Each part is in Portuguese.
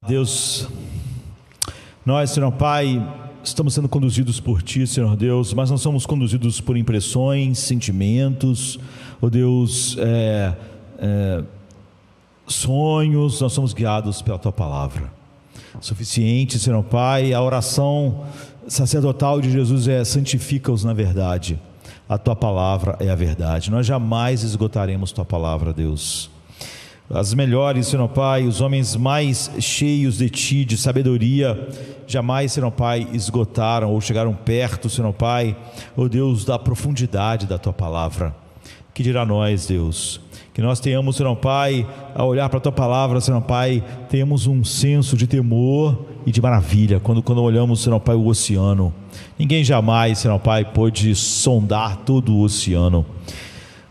Deus, nós, Senhor Pai, estamos sendo conduzidos por Ti, Senhor Deus, mas não somos conduzidos por impressões, sentimentos, ó Deus, sonhos. Nós somos guiados pela Tua Palavra. Suficiente, Senhor Pai. A oração sacerdotal de Jesus é: santifica-os na verdade. A Tua Palavra é a verdade. Nós jamais esgotaremos Tua Palavra, Deus. As melhores, Senhor Pai, os homens mais cheios de Ti, de sabedoria, jamais, Senhor Pai, esgotaram ou chegaram perto, Senhor Pai, ó Deus, da profundidade da Tua Palavra. Que dirá nós, Deus? Que nós tenhamos, Senhor Pai, a olhar para a Tua Palavra, Senhor Pai, tenhamos um senso de temor e de maravilha, quando olhamos, Senhor Pai, o oceano. Ninguém jamais, Senhor Pai, pôde sondar todo o oceano.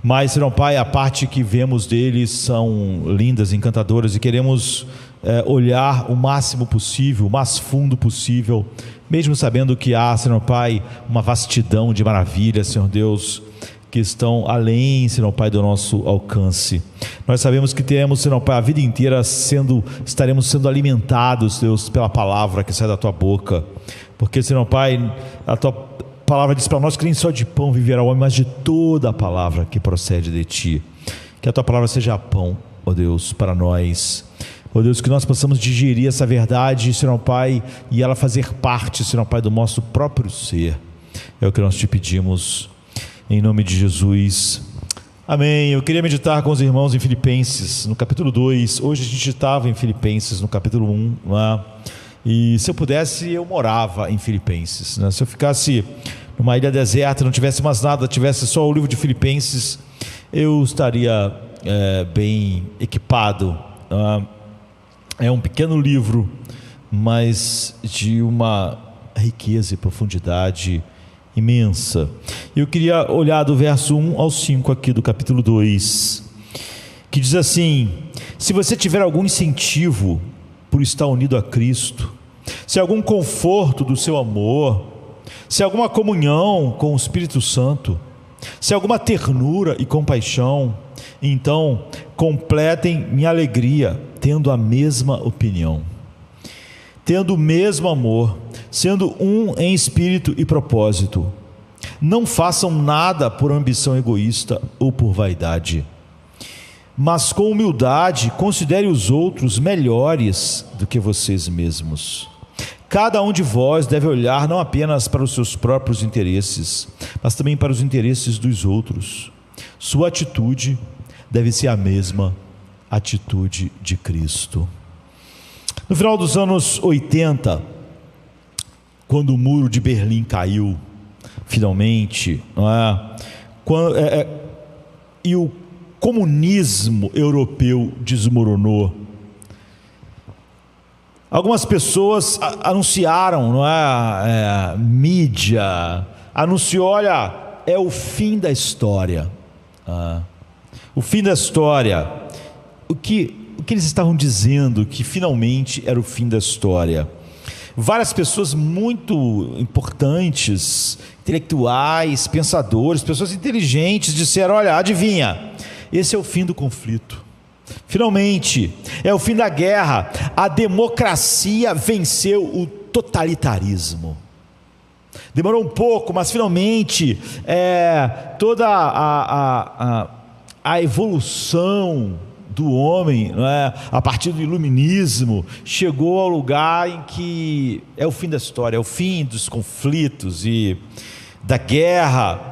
Mas, Senhor Pai, a parte que vemos deles são lindas, encantadoras, e queremos olhar o máximo possível, o mais fundo possível, mesmo sabendo que há, Senhor Pai, uma vastidão de maravilhas, Senhor Deus, que estão além, Senhor Pai, do nosso alcance. Nós sabemos que teremos, Senhor Pai, a vida inteira estaremos sendo alimentados, Deus, pela palavra que sai da Tua boca, porque, Senhor Pai, a Tua a palavra diz para nós que nem só de pão viverá o homem, mas de toda a palavra que procede de Ti. Que a Tua palavra seja pão, ó Deus, para nós. Ó Deus, que nós possamos digerir essa verdade, Senhor Pai, e ela fazer parte, Senhor Pai, do nosso próprio ser. É o que nós Te pedimos, em nome de Jesus. Amém. Eu queria meditar com os irmãos em Filipenses, no capítulo 2. Hoje a gente estava em Filipenses, no capítulo 1, e se eu pudesse, eu morava em Filipenses, né? Se eu ficasse numa ilha deserta, não tivesse mais nada, tivesse só o livro de Filipenses, eu estaria bem equipado. É um pequeno livro, mas de uma riqueza e profundidade imensa. Eu queria olhar do verso 1 ao 5 aqui do capítulo 2, que diz assim: se você tiver algum incentivo por estar unido a Cristo, se algum conforto do seu amor, se alguma comunhão com o Espírito Santo, se alguma ternura e compaixão, então completem minha alegria, tendo a mesma opinião, tendo o mesmo amor, sendo um em espírito e propósito. Não façam nada por ambição egoísta ou por vaidade, mas com humildade considere os outros melhores do que vocês mesmos. Cada um de vós deve olhar não apenas para os seus próprios interesses, mas também para os interesses dos outros. Sua atitude deve ser a mesma atitude de Cristo. No final dos anos 80, quando o muro de Berlim caiu, finalmente, e o comunismo europeu desmoronou, algumas pessoas anunciaram, mídia anunciou: olha, é o fim da história, o fim da história. O que eles estavam dizendo? Que finalmente era o fim da história. Várias pessoas muito importantes, intelectuais, pensadores, pessoas inteligentes disseram: olha, adivinha, esse é o fim do conflito. Finalmente, é o fim da guerra. A democracia venceu o totalitarismo. Demorou um pouco, mas finalmente toda a evolução do homem, a partir do iluminismo, chegou ao lugar em que é o fim da história, é o fim dos conflitos e da guerra.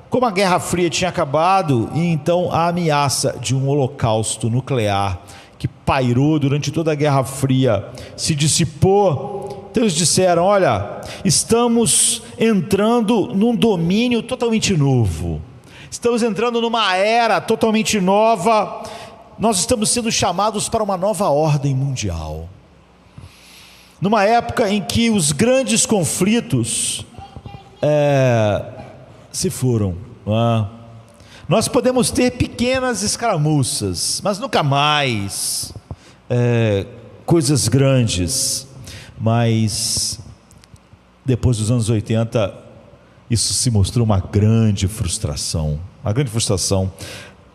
Como a Guerra Fria tinha acabado, e então a ameaça de um holocausto nuclear que pairou durante toda a Guerra Fria se dissipou. Então eles disseram: olha, estamos entrando num domínio totalmente novo, estamos entrando numa era totalmente nova, nós estamos sendo chamados para uma nova ordem mundial, numa época em que os grandes conflitos se foram. Nós podemos ter pequenas escaramuças, mas nunca mais coisas grandes. Mas depois dos anos 80, isso se mostrou uma grande frustração.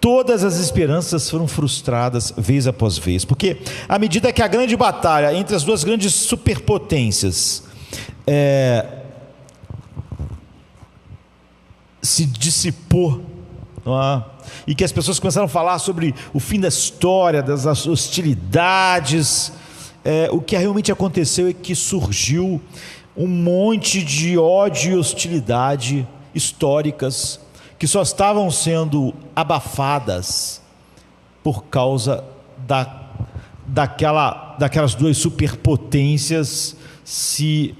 todas as esperanças foram frustradas vez após vez, porque à medida que a grande batalha entre as duas grandes superpotências se dissipou, não é? E que as pessoas começaram a falar sobre o fim da história, das hostilidades, o que realmente aconteceu é que surgiu um monte de ódio e hostilidade históricas que só estavam sendo abafadas por causa daquelas duas superpotências se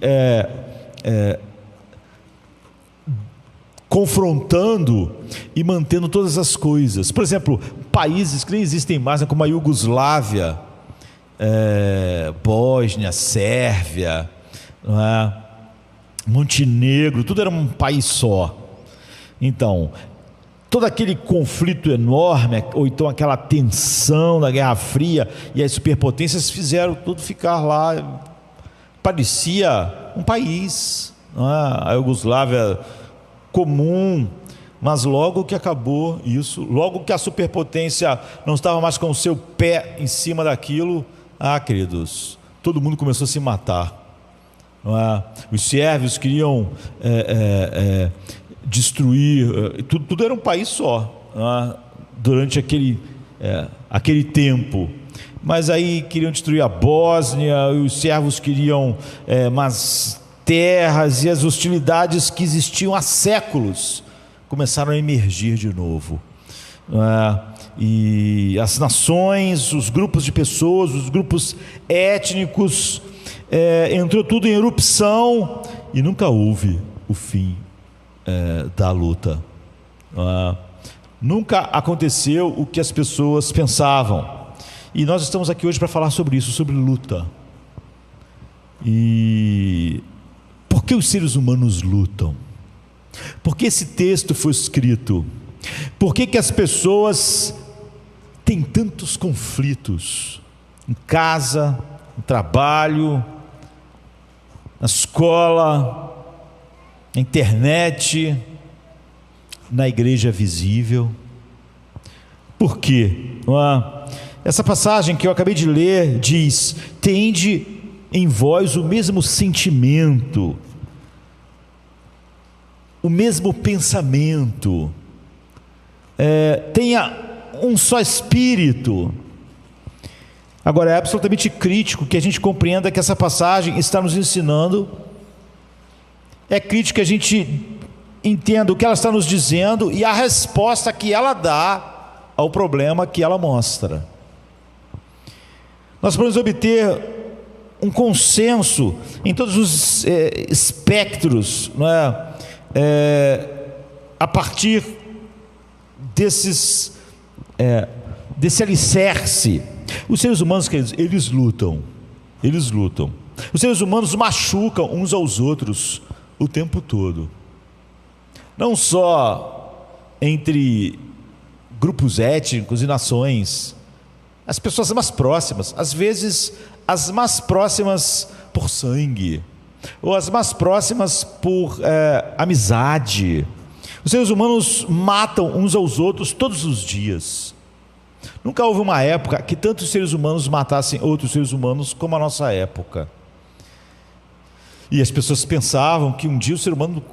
confrontando e mantendo todas as coisas. Por exemplo, países que nem existem mais, como a Iugoslávia, Bósnia, Sérvia, não é? Montenegro, tudo era um país só. Então, todo aquele conflito enorme, ou então aquela tensão da Guerra Fria, e as superpotências fizeram tudo ficar lá, parecia um país, não é? A Iugoslávia comum, mas logo que acabou isso, logo que a superpotência não estava mais com o seu pé em cima daquilo, queridos, todo mundo começou a se matar, não é? Os sérvios queriam destruir, tudo era um país só, não é? Durante aquele tempo, mas aí queriam destruir a Bósnia, os sérvios queriam mais terras, e as hostilidades que existiam há séculos começaram a emergir de novo, não é? E as nações, os grupos de pessoas, os grupos étnicos, entrou tudo em erupção e nunca houve o fim da luta, não é? Nunca aconteceu o que as pessoas pensavam, e nós estamos aqui hoje para falar sobre isso, sobre luta. E por que os seres humanos lutam? Por que esse texto foi escrito? Por que as pessoas têm tantos conflitos em casa, no trabalho, na escola, na internet, na igreja visível? Por quê? Essa passagem que eu acabei de ler diz: tende em vós o mesmo sentimento, o mesmo pensamento, tenha um só espírito. Agora, é absolutamente crítico que a gente compreenda que essa passagem está nos ensinando, é crítico que a gente entenda o que ela está nos dizendo e a resposta que ela dá ao problema que ela mostra. Nós podemos obter um consenso em todos os espectros, não é? A partir desse alicerce. Os seres humanos, queridos, eles lutam. Os seres humanos machucam uns aos outros o tempo todo, não só entre grupos étnicos e nações, as pessoas mais próximas, às vezes as mais próximas por sangue, ou as mais próximas por amizade. Os seres humanos matam uns aos outros todos os dias. Nunca houve uma época que tantos seres humanos matassem outros seres humanos como a nossa época. E as pessoas pensavam que um dia o ser humano,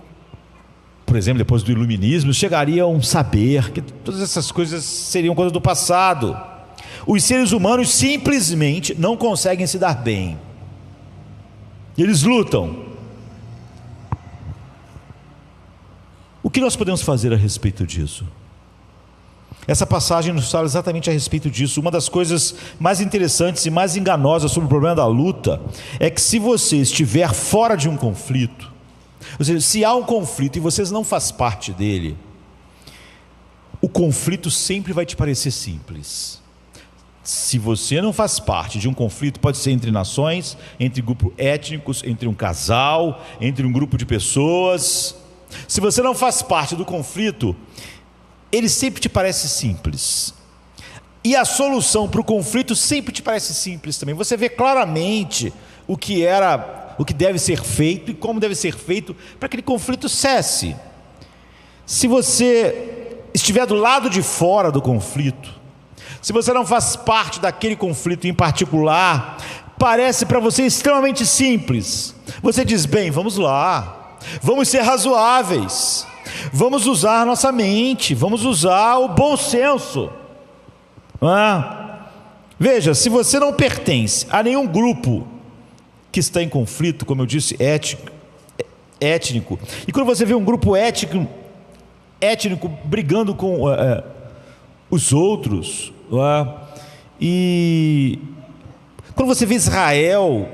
por exemplo, depois do iluminismo, chegaria a um saber, que todas essas coisas seriam coisas do passado. Os seres humanos simplesmente não conseguem se dar bem. Eles lutam. O que nós podemos fazer a respeito disso? Essa passagem nos fala exatamente a respeito disso. Uma das coisas mais interessantes e mais enganosas sobre o problema da luta é que, se você estiver fora de um conflito, ou seja, se há um conflito e você não faz parte dele, o conflito sempre vai te parecer simples. Se você não faz parte de um conflito, pode ser entre nações, entre grupos étnicos, entre um casal, entre um grupo de pessoas. Se você não faz parte do conflito, ele sempre te parece simples. E a solução para o conflito sempre te parece simples também. Você vê claramente o que deve ser feito e como deve ser feito para que aquele conflito cesse. Se você estiver do lado de fora do conflito, se você não faz parte daquele conflito em particular, parece para você extremamente simples. Você diz: bem, vamos lá, vamos ser razoáveis, vamos usar nossa mente, vamos usar o bom senso. Veja, se você não pertence a nenhum grupo que está em conflito, como eu disse, étnico, e quando você vê um grupo étnico brigando com os outros, e quando você vê Israel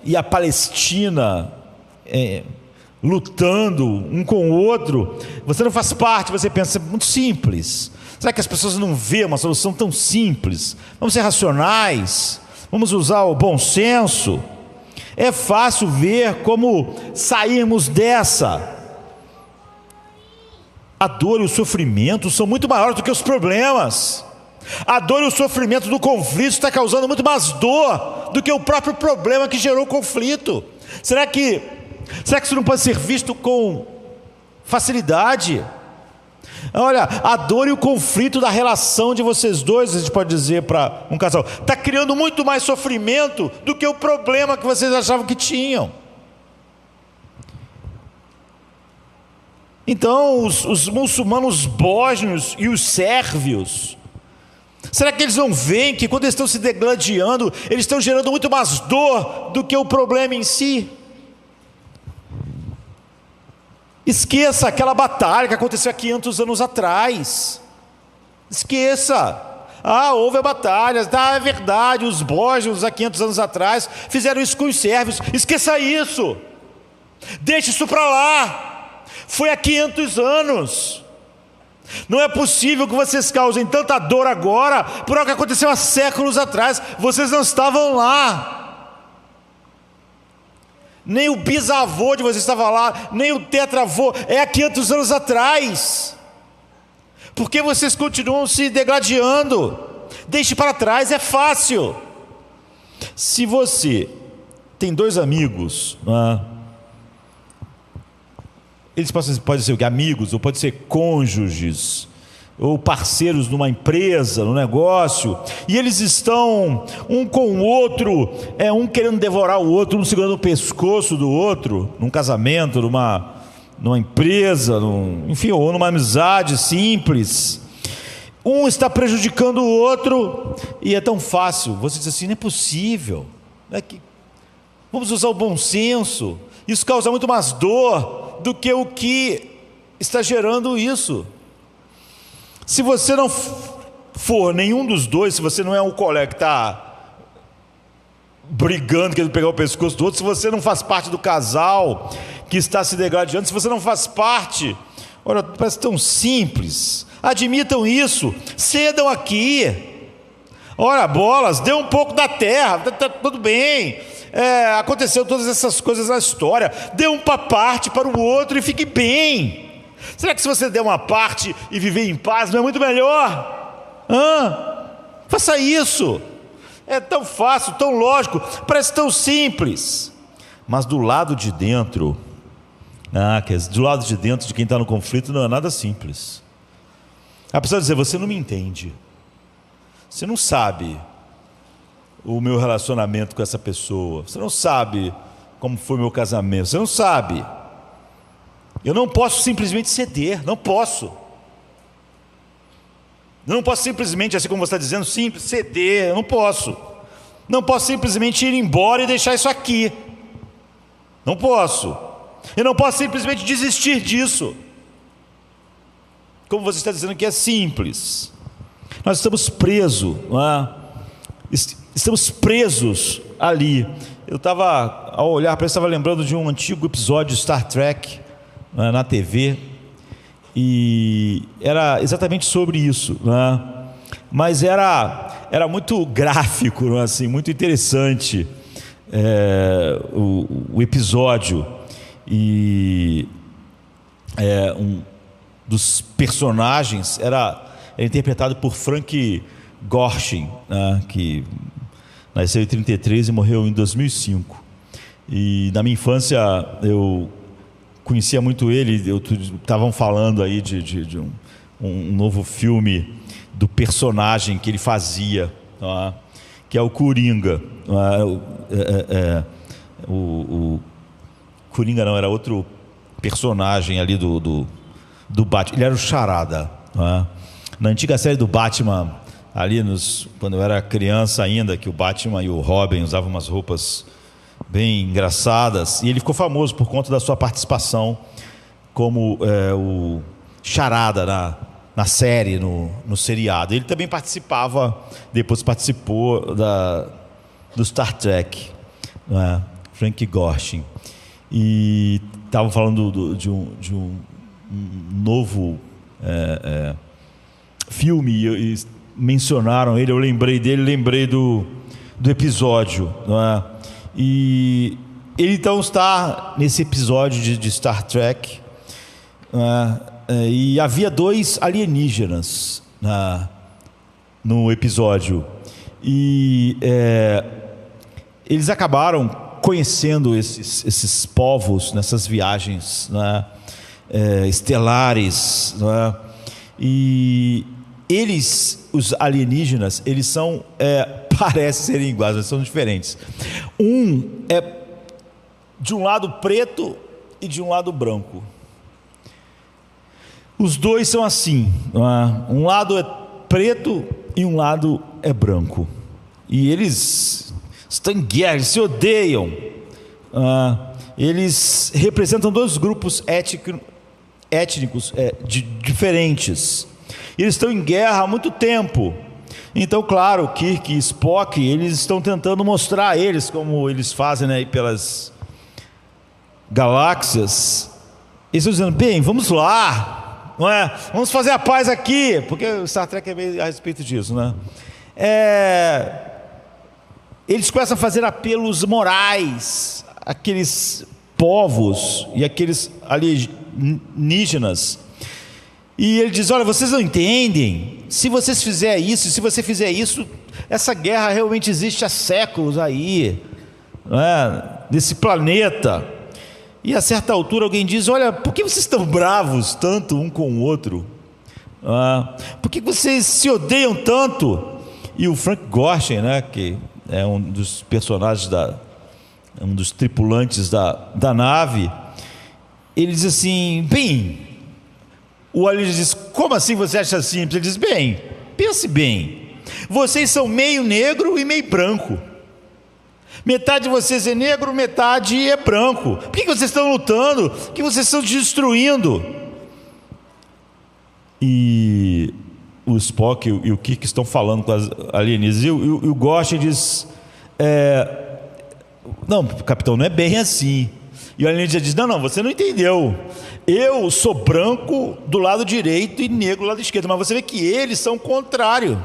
e a Palestina lutando um com o outro, você não faz parte, você pensa: é muito simples. Será que as pessoas não vêem uma solução tão simples? Vamos ser racionais, vamos usar o bom senso. É fácil ver como sairmos dessa. A dor e o sofrimento são muito maiores do que os problemas. A dor e o sofrimento do conflito está causando muito mais dor do que o próprio problema que gerou o conflito. Será que isso não pode ser visto com facilidade? Olha, a dor e o conflito da relação de vocês dois, a gente pode dizer para um casal, está criando muito mais sofrimento do que o problema que vocês achavam que tinham. Então, os muçulmanos bósnios e os sérvios, será que eles não veem que quando eles estão se degladiando, eles estão gerando muito mais dor do que o problema em si? Esqueça aquela batalha que aconteceu há 500 anos atrás. Esqueça. Houve a batalha. É verdade, os bósnios há 500 anos atrás fizeram isso com os sérvios. Esqueça isso. Deixe isso para lá. Foi há 500 anos. Não é possível que vocês causem tanta dor agora por algo que aconteceu há séculos atrás. Vocês não estavam lá. Nem o bisavô de vocês estava lá, nem o tetravô, é há 500 anos atrás. Por que vocês continuam se degladiando? Deixe para trás, é fácil. Se você tem dois amigos, eles podem ser amigos, ou podem ser cônjuges, ou parceiros numa empresa, num negócio, e eles estão um com o outro, um querendo devorar o outro, um segurando o pescoço do outro, num casamento, numa empresa, enfim, ou numa amizade simples. Um está prejudicando o outro, e é tão fácil, você diz assim: não é possível, vamos usar o bom senso, isso causa muito mais dor do que o que está gerando isso. Se você não for nenhum dos dois, se você não é um colega que está brigando, querendo pegar o pescoço do outro, se você não faz parte do casal que está se degradando, se você não faz parte, olha, parece tão simples, admitam isso, cedam aqui, ora bolas, dê um pouco da terra, tá tudo bem, aconteceu todas essas coisas na história, dê uma parte para o outro e fique bem. Será que se você der uma parte e viver em paz não é muito melhor? Faça isso. É tão fácil, tão lógico, parece tão simples. Mas do lado de dentro, do lado de dentro de quem está no conflito não é nada simples. A pessoa dizer: você não me entende, você não sabe o meu relacionamento com essa pessoa, você não sabe como foi meu casamento, você não sabe. Eu não posso simplesmente ceder, não posso. Não posso simplesmente, assim como você está dizendo, ceder, eu não posso. Não posso simplesmente ir embora e deixar isso aqui. Não posso. Eu não posso simplesmente desistir disso. Como você está dizendo que é simples. Nós estamos presos, estamos presos ali. Eu estava, ao olhar para isso, estava lembrando de um antigo episódio de Star Trek, na TV, e era exatamente sobre isso, mas era muito gráfico, assim, muito interessante o episódio, e um dos personagens era interpretado por Frank Gorshin, que nasceu em 1933 e morreu em 2005, e na minha infância eu conhecia muito ele. Estavam falando aí de um novo filme do personagem que ele fazia, que é o Coringa. O Coringa não, era outro personagem ali do Batman. Ele era o Charada. Na antiga série do Batman, ali quando eu era criança ainda, que o Batman e o Robin usavam umas roupas bem engraçadas, e ele ficou famoso por conta da sua participação como o Charada na série, no seriado. Ele também depois participou do Star Trek, Frank Gorshin. E estavam falando de um novo filme, e mencionaram ele, eu lembrei dele, lembrei do episódio, e ele então está nesse episódio de Star Trek, e havia 2 alienígenas no episódio, e eles acabaram conhecendo esses povos nessas viagens estelares, e os alienígenas, eles são, parecem serem iguais, mas são diferentes. Um é de um lado preto e de um lado branco. Os 2 são assim, um lado é preto e um lado é branco. E eles estão em guerra, eles se odeiam. Eles representam 2 grupos étnicos diferentes. Eles estão em guerra há muito tempo. Então, claro, Kirk e Spock, eles estão tentando mostrar a eles, como eles fazem, né, pelas galáxias. Eles estão dizendo: bem, vamos lá, não é? Vamos fazer a paz aqui, porque o Star Trek é meio a respeito disso, né? Eles começam a fazer apelos morais àqueles povos e aqueles alienígenas. E ele diz: olha, vocês não entendem. Se vocês fizerem isso, se você fizer isso, essa guerra realmente existe há séculos aí, nesse planeta. E a certa altura alguém diz: olha, por que vocês estão bravos tanto um com o outro? Por que vocês se odeiam tanto? E o Frank Gorshin, que é um dos personagens, um dos tripulantes da nave, ele diz assim: bem, o alienígena diz: como assim você acha simples? Ele diz: bem, pense bem, vocês são meio negro e meio branco. Metade de vocês é negro, metade é branco. Por que vocês estão lutando? Por que vocês estão destruindo? E o Spock e o Kirk estão falando com as alienígenas. E o Gorshin diz: não, capitão, não é bem assim. E o alienígena diz: não, você não entendeu. Eu sou branco do lado direito e negro do lado esquerdo, mas você vê que eles são o contrário.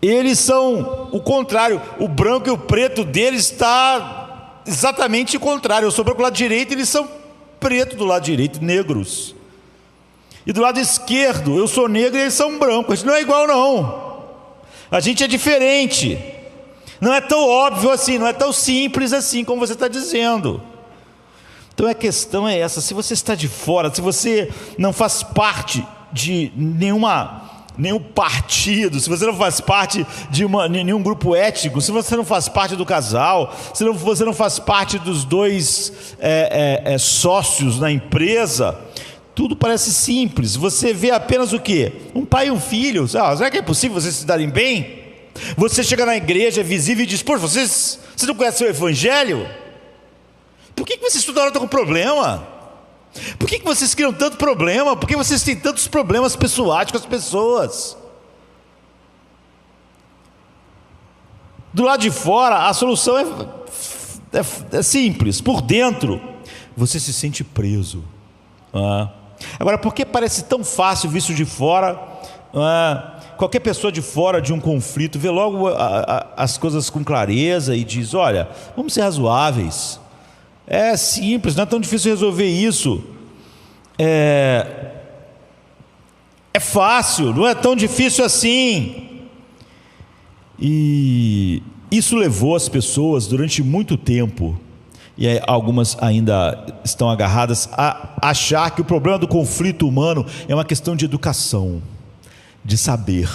Eles são o contrário. O branco e o preto deles está exatamente o contrário. Eu sou branco do lado direito, eles são preto do lado direito, negros. E do lado esquerdo, eu sou negro e eles são brancos. A gente não é igual, não. A gente é diferente. Não é tão óbvio assim, não é tão simples assim como você está dizendo. Então a questão é essa: se você está de fora, se você não faz parte de nenhum partido, se você não faz parte de nenhum grupo étnico, se você não faz parte do casal, se você não faz parte dos 2 sócios na empresa, tudo parece simples. Você vê apenas o quê? Um pai e um filho. Será que é possível vocês se darem bem? Você chega na igreja, é visível, e diz: pô, vocês não conhecem o evangelho? Por que vocês toda hora estão com problema? Por que vocês criam tanto problema? Por que vocês têm tantos problemas pessoais com as pessoas? Do lado de fora, a solução é simples. Por dentro, você se sente preso. Agora, por que parece tão fácil visto de fora? Qualquer pessoa de fora de um conflito vê logo as coisas com clareza e diz: olha, vamos ser razoáveis. É simples, não é tão difícil resolver isso. É fácil, não é tão difícil assim. E isso levou as pessoas durante muito tempo, e algumas ainda estão agarradas a achar que o problema do conflito humano é uma questão de educação, de saber.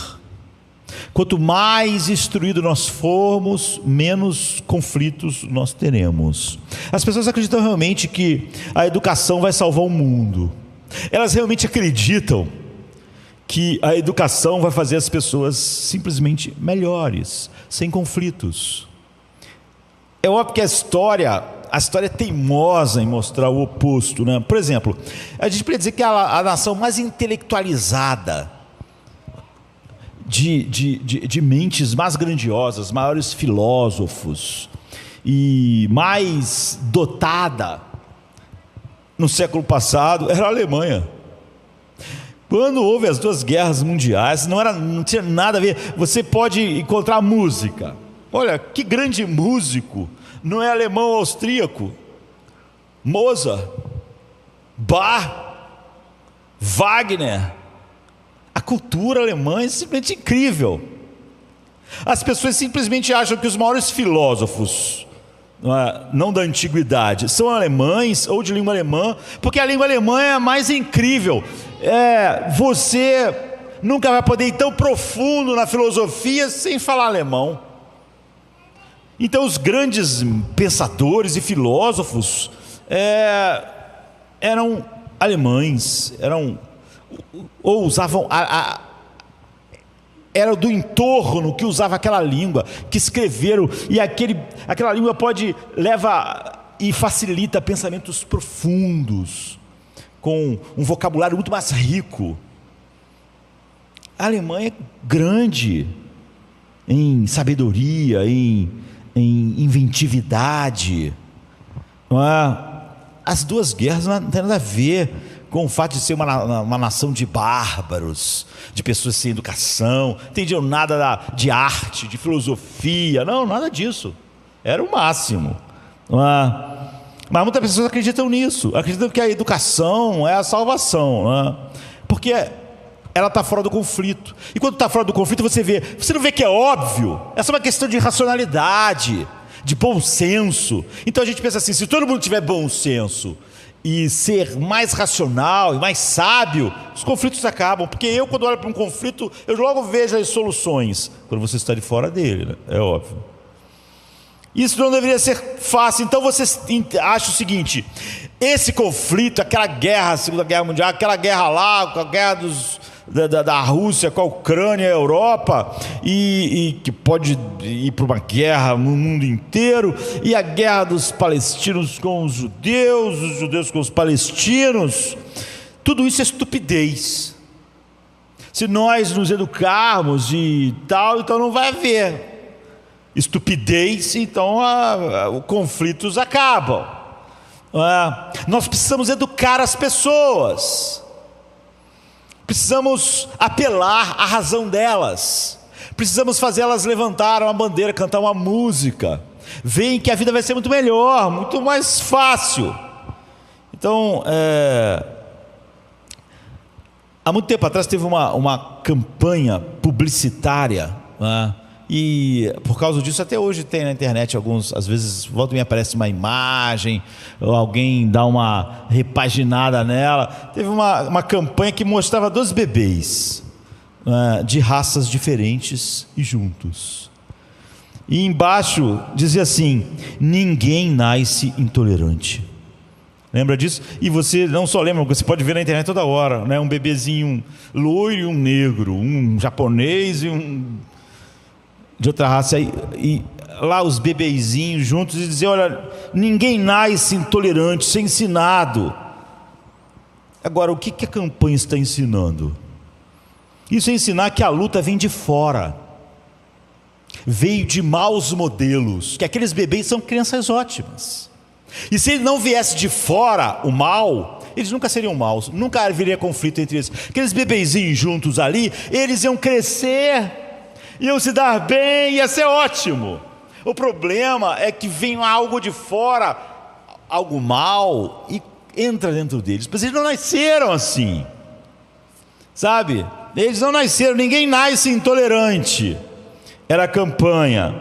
Quanto mais instruído nós formos, menos conflitos nós teremos. As pessoas acreditam realmente que a educação vai salvar o mundo. Elas realmente acreditam que a educação vai fazer as pessoas simplesmente melhores, sem conflitos. É óbvio que a história é teimosa em mostrar o oposto, né? Por exemplo, a gente poderia dizer que a nação mais intelectualizada, de mentes mais grandiosas, maiores filósofos e mais dotada no século passado era a Alemanha. Quando houve as duas guerras mundiais, não tinha nada a ver. Você pode encontrar música. Olha, que grande músico, não é alemão ou austríaco? Mozart, Bach, Wagner. A cultura alemã é simplesmente incrível. As pessoas simplesmente acham que os maiores filósofos, não da antiguidade, são alemães ou de língua alemã, porque a língua alemã é a mais incrível. Você nunca vai poder ir tão profundo na filosofia sem falar alemão. Então os grandes pensadores e filósofos eram alemães, ou usavam era do entorno que usava aquela língua, que escreveram, e aquela língua leva e facilita pensamentos profundos, com um vocabulário muito mais rico. A Alemanha é grande em sabedoria, em inventividade, não é? As duas guerras não tem nada a ver com o fato de ser uma nação de bárbaros, de pessoas sem educação, não entendiam nada de arte, de filosofia, não, nada disso, era o máximo, não é? Mas muitas pessoas acreditam nisso, acreditam que a educação é a salvação, não é? Porque ela está fora do conflito, e quando está fora do conflito você não vê que é óbvio, é só uma questão de racionalidade, de bom senso. Então a gente pensa assim, se todo mundo tiver bom senso e ser mais racional e mais sábio, os conflitos acabam, porque quando olho para um conflito, eu logo vejo as soluções, quando você está de fora dele, né? É óbvio. Isso não deveria ser fácil. Então você acha o seguinte: esse conflito, aquela guerra, a Segunda Guerra Mundial, aquela guerra lá, a guerra da Rússia com a Ucrânia, a Europa, e que pode ir para uma guerra no mundo inteiro, e a guerra dos palestinos com os judeus com os palestinos, tudo isso é estupidez. Se nós nos educarmos e tal, então não vai haver estupidez, então os conflitos acabam. Nós precisamos educar as pessoas, precisamos apelar à razão delas, precisamos fazê-las levantar uma bandeira, cantar uma música, veem que a vida vai ser muito melhor, muito mais fácil. Então, há muito tempo atrás teve uma campanha publicitária, e por causa disso até hoje tem na internet às vezes volta e me aparece uma imagem, ou alguém dá uma repaginada nela. Teve uma campanha que mostrava 2 bebês de raças diferentes e juntos, e embaixo dizia assim: ninguém nasce intolerante. Lembra disso? E você não só lembra, você pode ver na internet toda hora, né? Um bebezinho loiro e um negro, um japonês e um de outra raça, e lá os bebezinhos juntos, e dizer: olha, ninguém nasce intolerante, ser ensinado. Agora, o que a campanha está ensinando? Isso é ensinar que a luta vem de fora, veio de maus modelos, que aqueles bebês são crianças ótimas, e se ele não viesse de fora o mal, eles nunca seriam maus, nunca haveria conflito entre eles. Aqueles bebezinhos juntos ali, eles iam crescer, iam se dar bem, ia ser ótimo. O problema é que vem algo de fora, algo mal, e entra dentro deles. Mas eles não nasceram assim, sabe? Eles não nasceram, ninguém nasce intolerante. Era a campanha.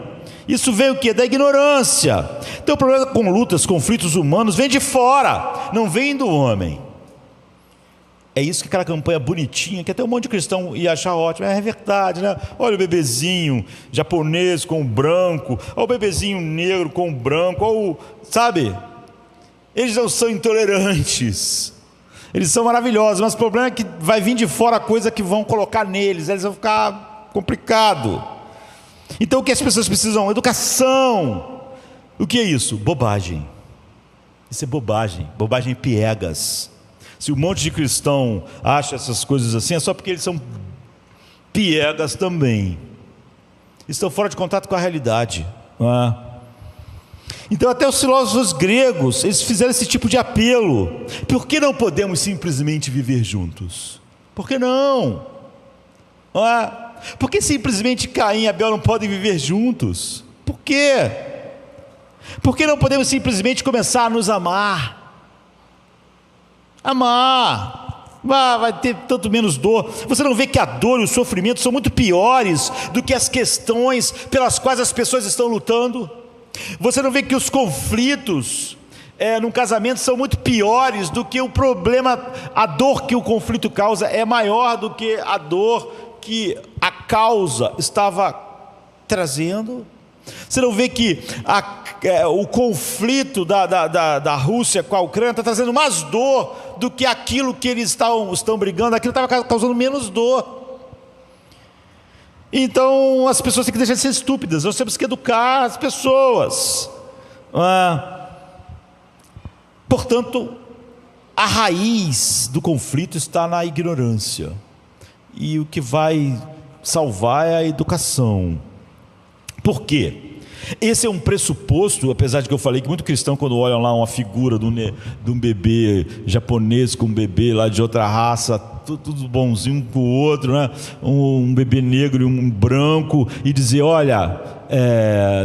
Isso veio o quê? Da ignorância. Então o problema com lutas, conflitos humanos vem de fora, não vem do homem. É isso que aquela campanha bonitinha, que até um monte de cristão ia achar ótimo. É verdade, né? Olha o bebezinho japonês com o branco, olha o bebezinho negro com o branco, olha sabe? Eles não são intolerantes, eles são maravilhosos, mas o problema é que vai vir de fora a coisa que vão colocar neles, eles vão ficar complicado. Então o que as pessoas precisam? Educação. O que é isso? Bobagem. Isso é bobagem, bobagem piegas. Se um monte de cristão acha essas coisas assim, é só porque eles são piegas também. Estão fora de contato com a realidade, não é? Então até os filósofos gregos, eles fizeram esse tipo de apelo. Por que não podemos simplesmente viver juntos? Por que não? Não é? Por que simplesmente Caim e Abel não podem viver juntos? Por quê? Por que não podemos simplesmente começar a nos amar? Amar, vai ter tanto menos dor. Você não vê que a dor e o sofrimento são muito piores do que as questões pelas quais as pessoas estão lutando? Você não vê que os conflitos num casamento são muito piores do que o problema, a dor que o conflito causa é maior do que a dor que a causa estava trazendo? Você não vê que o conflito da Rússia com a Ucrânia está trazendo mais dor do que aquilo que eles estão brigando? Aquilo estava causando menos dor. Então as pessoas têm que deixar de ser estúpidas. Nós temos que educar as pessoas. Portanto, a raiz do conflito está na ignorância, e o que vai salvar é a educação. Por quê? Esse é um pressuposto, apesar de que eu falei que muito cristão, quando olham lá uma figura de um bebê japonês com um bebê lá de outra raça, tudo bonzinho com o outro, né? Um bebê negro e um branco, e dizer, olha,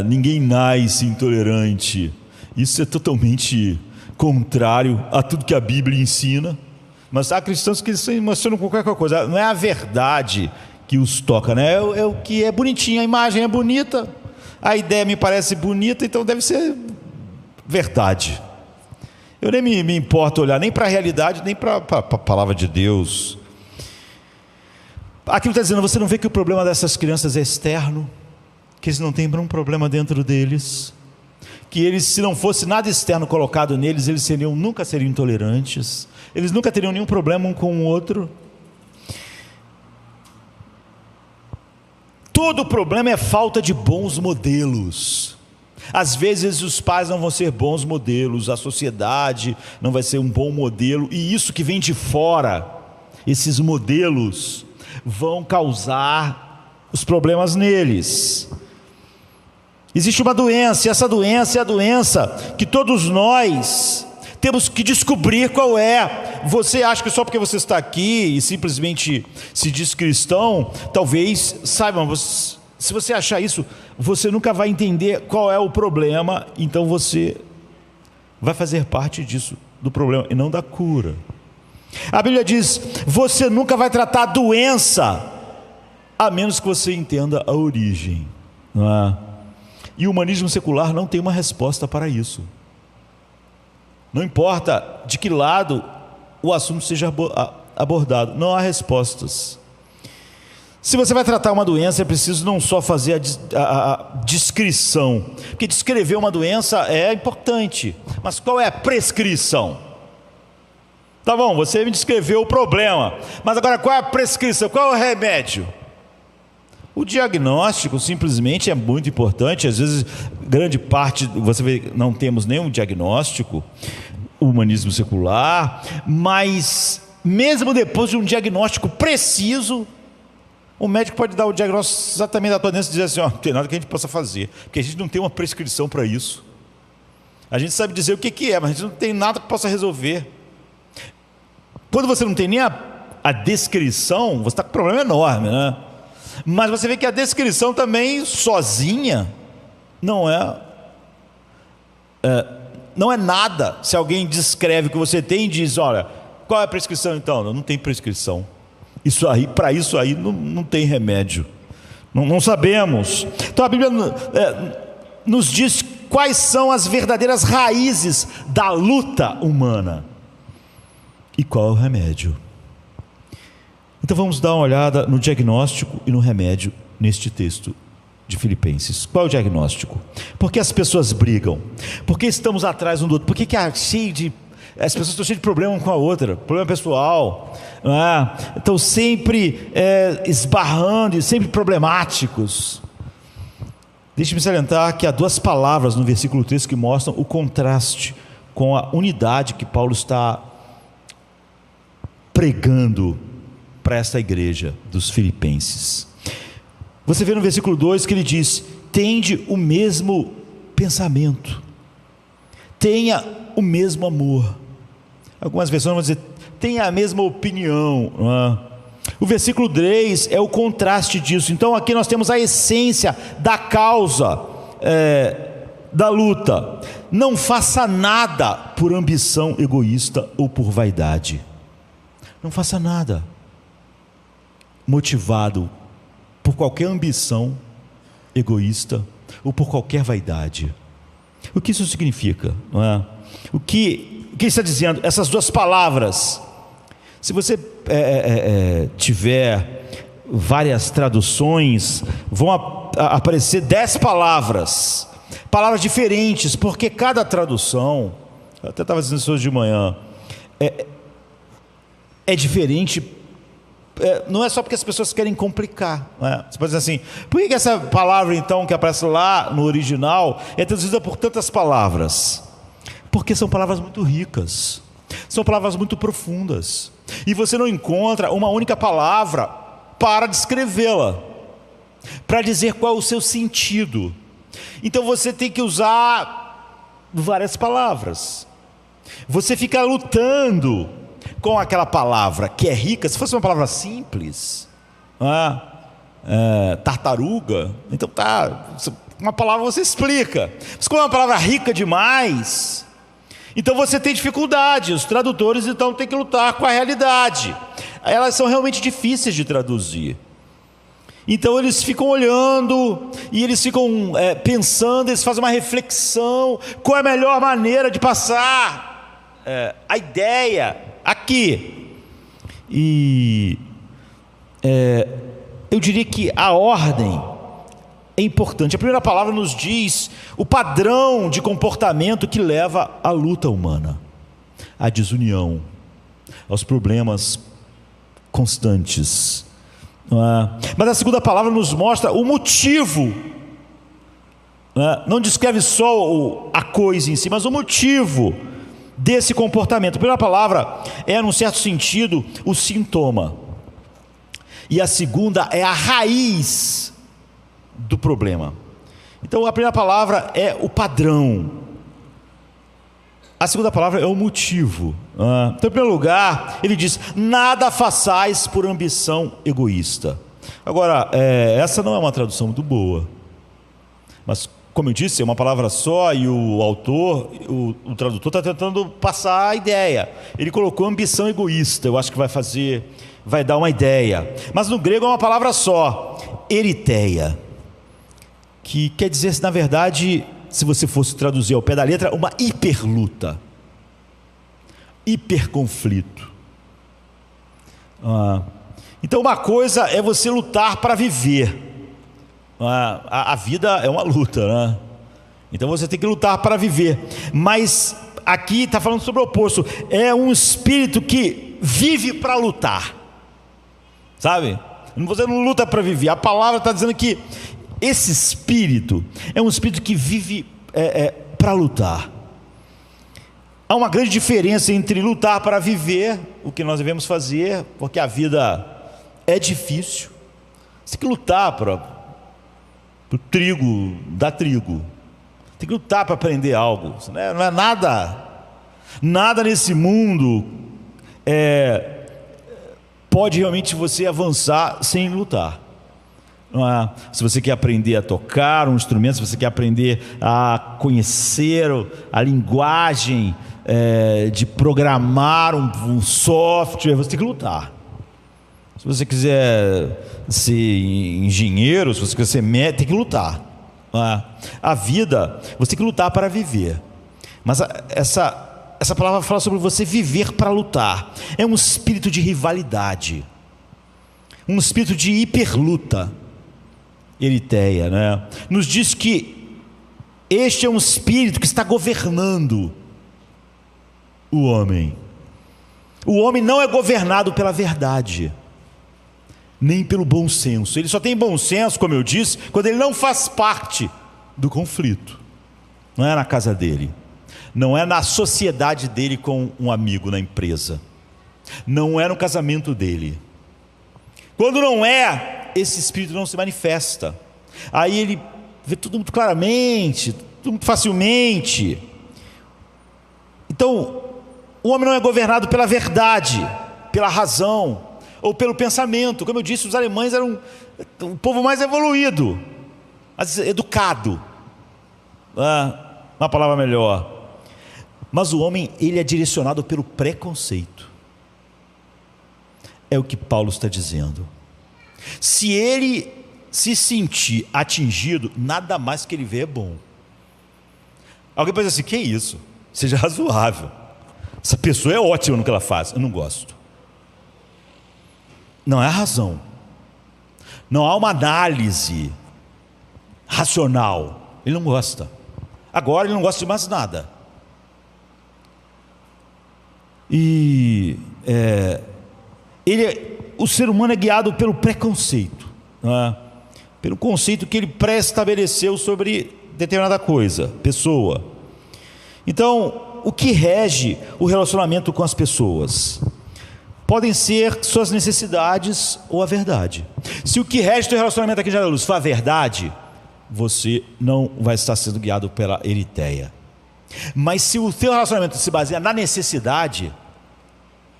ninguém nasce intolerante. Isso é totalmente contrário a tudo que a Bíblia ensina. Mas há cristãos que se emocionam com qualquer coisa. Não é a verdade que os toca, né? É o que é bonitinho, a imagem é bonita, a ideia me parece bonita, então deve ser verdade. Eu nem me importo olhar nem para a realidade, nem para a palavra de Deus. Aquilo está dizendo, você não vê que o problema dessas crianças é externo, que eles não têm um problema dentro deles, que eles, se não fosse nada externo colocado neles, eles nunca seriam intolerantes, eles nunca teriam nenhum problema um com o outro. Todo problema é falta de bons modelos. Às vezes os pais não vão ser bons modelos, a sociedade não vai ser um bom modelo, e isso que vem de fora, esses modelos vão causar os problemas neles. Existe uma doença, e essa doença é a doença que todos nós temos que descobrir qual é. Você acha que só porque você está aqui e simplesmente se diz cristão, talvez, saibam, se você achar isso, você nunca vai entender qual é o problema, então você vai fazer parte disso, do problema, e não da cura. A Bíblia diz, você nunca vai tratar a doença, a menos que você entenda a origem, não é? E o humanismo secular não tem uma resposta para isso. Não importa de que lado o assunto seja abordado, não há respostas. Se você vai tratar uma doença, é preciso não só fazer a descrição, porque descrever uma doença é importante, mas qual é a prescrição? Tá bom, você me descreveu o problema, mas agora qual é a prescrição? Qual é o remédio? O diagnóstico simplesmente é muito importante. Às vezes, grande parte, você vê, não temos nenhum diagnóstico, o humanismo secular, mas mesmo depois de um diagnóstico preciso, o médico pode dar o diagnóstico exatamente da tua doença e dizer assim, não tem nada que a gente possa fazer, porque a gente não tem uma prescrição para isso. A gente sabe dizer o que é, mas a gente não tem nada que possa resolver. Quando você não tem nem a descrição, você está com um problema enorme, né? Mas você vê que a descrição também sozinha não é nada. Se alguém descreve o que você tem e diz, olha, qual é a prescrição então? Não tem prescrição. Para isso aí não tem remédio. Não sabemos. Então a Bíblia nos diz quais são as verdadeiras raízes da luta humana e qual é o remédio. Então vamos dar uma olhada no diagnóstico e no remédio neste texto de Filipenses. Qual é o diagnóstico? Por que as pessoas brigam? Por que estamos atrás um do outro? Por que as pessoas estão cheias de problema uma com a outra? Problema pessoal, não é? Estão sempre esbarrando e sempre problemáticos. Deixe-me salientar que há duas palavras no versículo 3 que mostram o contraste com a unidade que Paulo está pregando para esta igreja dos Filipenses. Você vê no versículo 2 que ele diz: tende o mesmo pensamento, tenha o mesmo amor. Algumas versões vão dizer: tenha a mesma opinião, não é? O versículo 3 é o contraste disso. Então aqui nós temos a essência da causa da luta. Não faça nada por ambição egoísta ou por vaidade. Não faça nada motivado por qualquer ambição egoísta ou por qualquer vaidade. O que isso significa, não é? O que está dizendo? Essas duas palavras, se você tiver várias traduções, vão aparecer 10 palavras diferentes, porque cada tradução, eu até estava dizendo isso hoje de manhã, é diferente. Não é só porque as pessoas querem complicar, não é? Você pode dizer assim: por que essa palavra então que aparece lá no original é traduzida por tantas palavras? Porque são palavras muito ricas, são palavras muito profundas, e você não encontra uma única palavra para descrevê-la, para dizer qual é o seu sentido. Então você tem que usar várias palavras. Você fica lutando com aquela palavra que é rica. Se fosse uma palavra simples, tartaruga, então uma palavra você explica. Mas como é uma palavra rica demais, então você tem dificuldade. Os tradutores então têm que lutar com a realidade. Elas são realmente difíceis de traduzir. Então eles ficam olhando e eles ficam pensando, eles fazem uma reflexão: qual é a melhor maneira de passar a ideia aqui. E eu diria que a ordem é importante. A primeira palavra nos diz o padrão de comportamento que leva à luta humana, à desunião, aos problemas constantes. Mas a segunda palavra nos mostra o motivo. Não descreve só a coisa em si, mas o motivo desse comportamento. A primeira palavra é, num certo sentido, o sintoma, e a segunda é a raiz do problema. Então a primeira palavra é o padrão, a segunda palavra é o motivo. Então, em primeiro lugar, ele diz: nada façais por ambição egoísta. Agora, essa não é uma tradução muito boa, mas como eu disse, é uma palavra só, e o autor, o tradutor está tentando passar a ideia. Ele colocou ambição egoísta. Eu acho que vai dar uma ideia. Mas no grego é uma palavra só, eritheia, que quer dizer, na verdade, se você fosse traduzir ao pé da letra, uma hiperluta, hiperconflito. Então uma coisa é você lutar para viver. A vida é uma luta, né? Então você tem que lutar para viver. Mas aqui está falando sobre o oposto. É um espírito que vive para lutar, sabe? Você não luta para viver. A palavra está dizendo que esse espírito é um espírito que vive para lutar. Há uma grande diferença entre lutar para viver, o que nós devemos fazer, porque a vida é difícil. Você tem que lutar para o trigo, dar trigo. Tem que lutar para aprender algo. Não é nada nesse mundo pode realmente você avançar sem lutar. Não é? Se você quer aprender a tocar um instrumento, se você quer aprender a conhecer a linguagem de programar um software, você tem que lutar. Se você quiser ser engenheiro, se você quiser ser médico, tem que lutar. A vida, você tem que lutar para viver. Mas essa palavra fala sobre você viver para lutar. É um espírito de rivalidade, um espírito de hiperluta. Eritéia, né? Nos diz que este é um espírito que está governando o homem. O homem não é governado pela verdade, nem pelo bom senso. Ele só tem bom senso, como eu disse, quando ele não faz parte do conflito. Não é na casa dele, não é na sociedade dele com um amigo na empresa, não é no casamento dele. Quando não é, esse espírito não se manifesta. Aí ele vê tudo muito claramente, tudo muito facilmente. Então, o homem não é governado pela verdade, pela razão ou pelo pensamento. Como eu disse, os alemães eram um povo mais evoluído, mais educado, uma palavra melhor. Mas o homem, ele é direcionado pelo preconceito. É o que Paulo está dizendo. Se ele se sentir atingido, nada mais que ele vê é bom. Alguém pode dizer assim: que isso? Seja razoável. Essa pessoa é ótima no que ela faz. Eu não gosto. Não é a razão. Não há uma análise racional. Ele não gosta. Agora ele não gosta de mais nada. E o ser humano é guiado pelo preconceito, pelo conceito que ele pré-estabeleceu sobre determinada coisa, pessoa. Então, o que rege o relacionamento com as pessoas? Podem ser suas necessidades ou a verdade. Se o que rege o teu relacionamento aqui em Jardim da Luz for a verdade, você não vai estar sendo guiado pela eritéia. Mas se o teu relacionamento se baseia na necessidade,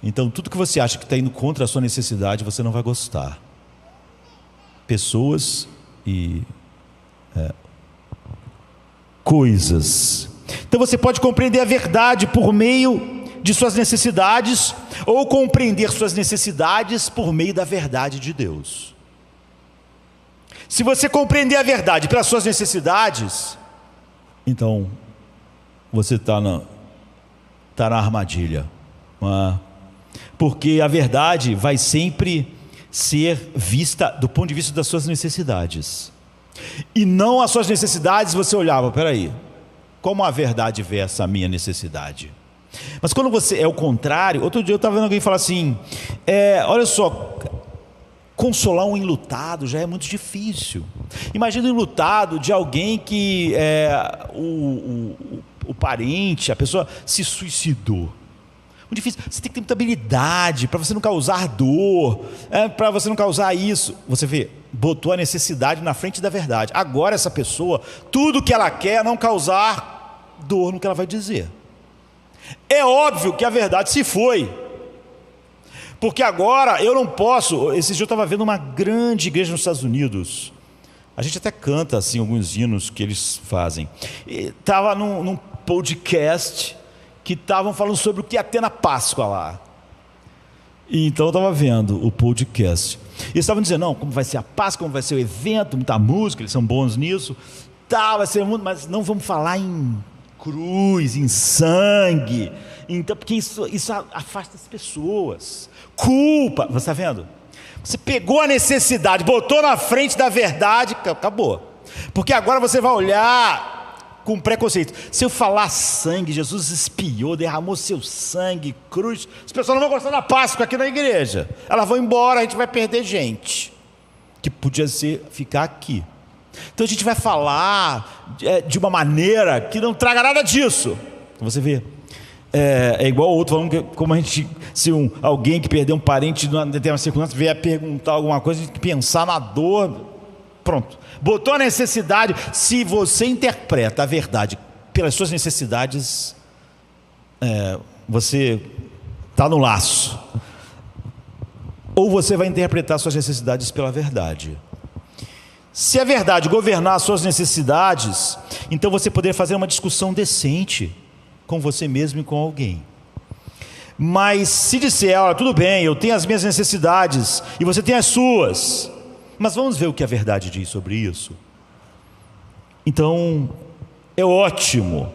então tudo que você acha que está indo contra a sua necessidade, você não vai gostar. Pessoas e coisas. Então você pode compreender a verdade por meio de suas necessidades, ou compreender suas necessidades por meio da verdade de Deus. Se você compreender a verdade pelas suas necessidades, então você está na armadilha, porque a verdade vai sempre ser vista do ponto de vista das suas necessidades, e não as suas necessidades. Você olhava, peraí, como a verdade vê essa minha necessidade? Mas quando você é o contrário, outro dia eu estava vendo alguém falar assim, olha só, consolar um enlutado já é muito difícil. Imagina um enlutado de alguém que o parente, a pessoa se suicidou. Muito difícil. Você tem que ter muita habilidade para você não causar dor, para você não causar isso. Você vê, botou a necessidade na frente da verdade. Agora essa pessoa, tudo que ela quer é não causar dor no que ela vai dizer. É óbvio que a verdade se foi, porque agora eu não posso. Esses dias eu estava vendo uma grande igreja nos Estados Unidos. A gente até canta assim alguns hinos que eles fazem. Estava num podcast que estavam falando sobre o que ia ter na Páscoa lá. E então eu estava vendo o podcast. Eles estavam dizendo, não, como vai ser a Páscoa, como vai ser o evento, muita música, eles são bons nisso, vai ser muito, mas não vamos falar em cruz, em sangue, então, porque isso afasta as pessoas. Culpa, você está vendo? Você pegou a necessidade, botou na frente da verdade, acabou. Porque agora você vai olhar com preconceito. Se eu falar sangue, Jesus expiou, derramou seu sangue, cruz, as pessoas não vão gostar da Páscoa aqui na igreja. Elas vão embora, a gente vai perder gente que podia ficar aqui. Então a gente vai falar de uma maneira que não traga nada disso. Você vê, é igual o outro falando que, como a gente, se alguém que perdeu um parente numa determinada circunstância vier perguntar alguma coisa, a gente tem que pensar na dor. Pronto, botou a necessidade. Se você interpreta a verdade pelas suas necessidades, você está no laço. Ou você vai interpretar suas necessidades pela verdade. Se a verdade governar as suas necessidades, então você poderia fazer uma discussão decente com você mesmo e com alguém. Mas se disser, olha, tudo bem, eu tenho as minhas necessidades e você tem as suas, mas vamos ver o que a verdade diz sobre isso. Então, é ótimo.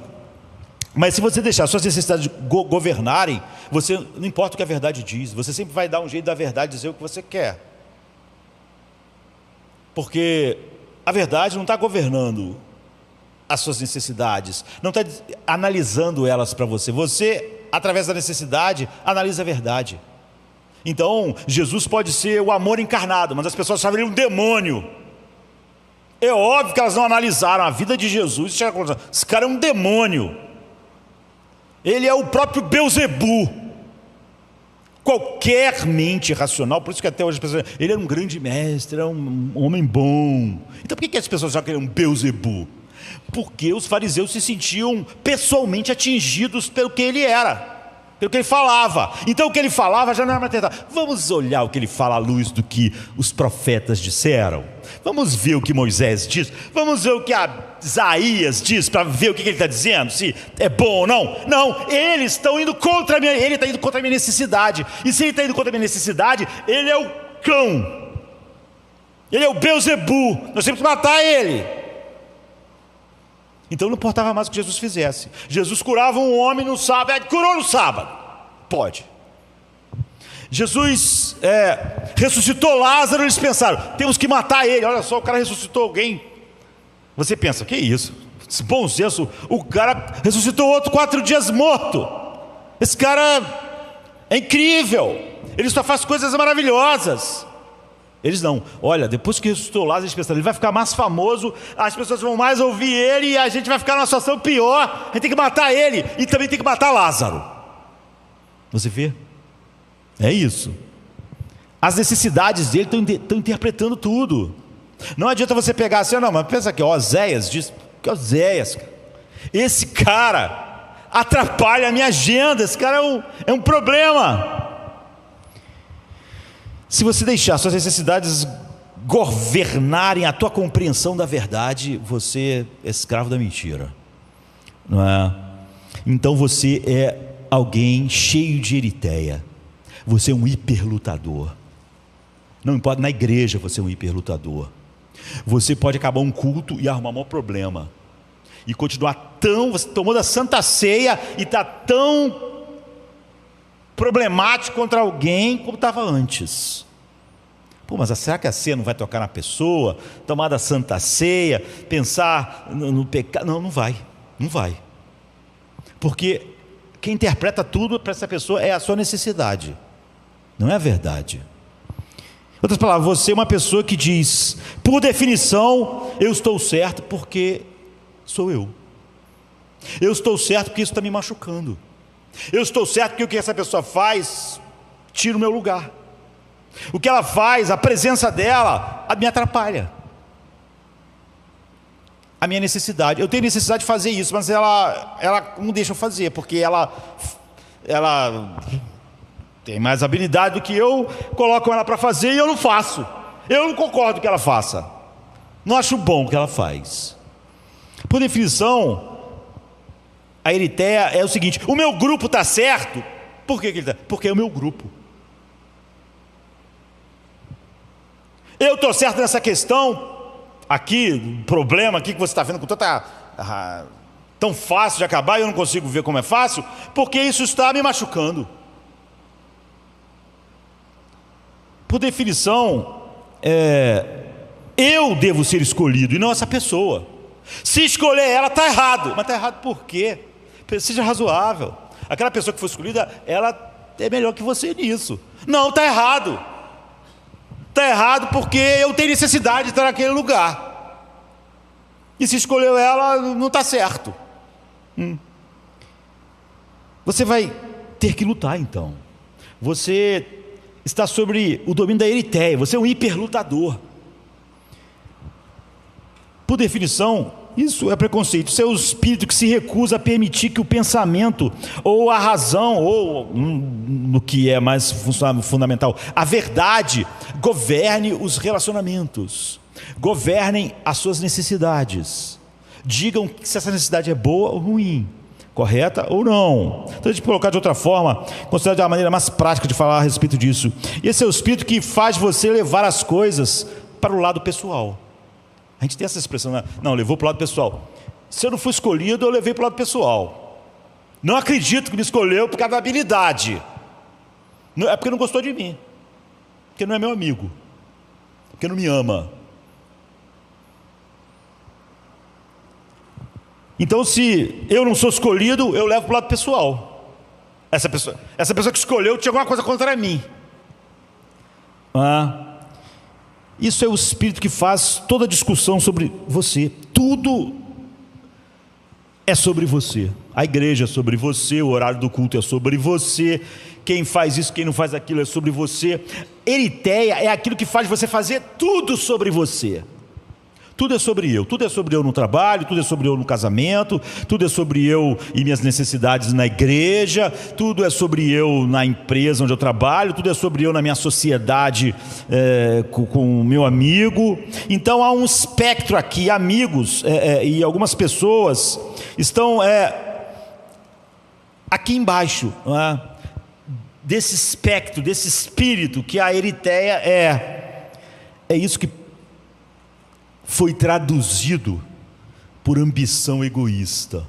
Mas se você deixar suas necessidades governarem, você, não importa o que a verdade diz, você sempre vai dar um jeito da verdade dizer o que você quer. Porque a verdade não está governando as suas necessidades, não está analisando elas para você. Você, através da necessidade, analisa a verdade. Então, Jesus pode ser o amor encarnado, mas as pessoas achavam ele um demônio. É óbvio que elas não analisaram a vida de Jesus. Esse cara é um demônio. Ele é o próprio Beelzebu. Qualquer mente racional, por isso que até hoje as pessoas dizem, ele era um grande mestre, era um homem bom. Então por que as pessoas acham que ele é um Beelzebu? Porque os fariseus se sentiam pessoalmente atingidos pelo que ele era, pelo que ele falava. Então o que ele falava já não era mais verdade. Vamos olhar o que ele fala à luz do que os profetas disseram. Vamos ver o que Moisés diz. Vamos ver o que Isaías diz, para ver o que ele está dizendo, se é bom ou não. Não, eles estão indo contra a minha, ele está indo contra a minha necessidade. E se ele está indo contra a minha necessidade, ele é o cão. Ele é o Beelzebu. Nós temos que matar ele. Então não importava mais o que Jesus fizesse. Jesus curava um homem no sábado. Curou no sábado. Pode. Jesus ressuscitou Lázaro. Eles pensaram, temos que matar ele. Olha só, o cara ressuscitou alguém. Você pensa, que isso? Bom senso. O cara ressuscitou outro 4 dias morto. Esse cara é incrível. Ele só faz coisas maravilhosas. Eles não. Olha, depois que ressuscitou Lázaro, eles pensaram, ele vai ficar mais famoso, as pessoas vão mais ouvir ele e a gente vai ficar numa situação pior. A gente tem que matar ele e também tem que matar Lázaro. Você vê? É isso. As necessidades dele estão interpretando tudo. Não adianta você pegar assim, não, mas pensa aqui, Oséias diz, que Oséias, esse cara atrapalha a minha agenda, esse cara é um problema. Se você deixar suas necessidades governarem a tua compreensão da verdade, você é escravo da mentira, não é? Então você é alguém cheio de eritéia. Você é um hiperlutador. Não importa, na igreja você é um hiperlutador. Você pode acabar um culto e arrumar um problema e continuar você tomou da Santa Ceia e está tão problemático contra alguém como estava antes. Pô, mas será que a ceia não vai tocar na pessoa? Tomar da Santa Ceia, pensar no pecado? Não vai. Porque quem interpreta tudo para essa pessoa é a sua necessidade, não é a verdade. Em outras palavras, você é uma pessoa que diz, por definição, eu estou certo porque sou eu. Eu estou certo porque isso está me machucando. Eu estou certo porque o que essa pessoa faz tira o meu lugar. O que ela faz, a presença dela, me atrapalha. A minha necessidade, eu tenho necessidade de fazer isso, mas ela não deixa eu fazer, porque ela tem mais habilidade do que eu, coloco ela para fazer e eu não faço. Eu não concordo que ela faça. Não acho bom o que ela faz. Por definição, a eritéia é o seguinte: o meu grupo está certo. Por que ele está? Porque é o meu grupo. Eu estou certo nessa questão aqui, problema aqui que você está vendo com tão fácil de acabar e eu não consigo ver como é fácil, porque isso está me machucando. Por definição, eu devo ser escolhido e não essa pessoa. Se escolher ela, está errado. Mas está errado por quê? Seja razoável. Aquela pessoa que foi escolhida, ela é melhor que você nisso. Não, está errado. Está errado porque eu tenho necessidade de estar naquele lugar. E se escolheu ela, não está certo. Você vai ter que lutar então. Você está sobre o domínio da eritéia. Você é um hiperlutador. Por definição, isso é preconceito. Isso é o espírito que se recusa a permitir que o pensamento, ou a razão, ou no que é mais fundamental, a verdade, governe os relacionamentos, governem as suas necessidades. Digam se essa necessidade é boa ou ruim, correta ou não. Então, a gente colocar de outra forma, considerar de uma maneira mais prática de falar a respeito disso. E esse é o espírito que faz você levar as coisas para o lado pessoal. A gente tem essa expressão, né? Não, levou para o lado pessoal. Se eu não fui escolhido, eu levei para o lado pessoal. Não acredito que me escolheu por causa da habilidade. É porque não gostou de mim. Porque não é meu amigo. Porque não me ama. Então, se eu não sou escolhido, eu levo para o lado pessoal. Essa pessoa que escolheu tinha alguma coisa contra mim. Isso é o espírito que faz toda a discussão sobre você. Tudo é sobre você. A igreja é sobre você, o horário do culto é sobre você, quem faz isso, quem não faz aquilo é sobre você. Eritéia é aquilo que faz você fazer tudo sobre você. Tudo é sobre eu no trabalho, tudo é sobre eu no casamento, tudo é sobre eu e minhas necessidades na igreja, tudo é sobre eu na empresa onde eu trabalho, tudo é sobre eu na minha sociedade com o meu amigo. Então há um espectro aqui, amigos e algumas pessoas estão aqui embaixo, desse espectro, desse espírito que a eritéia é isso que foi traduzido por ambição egoísta.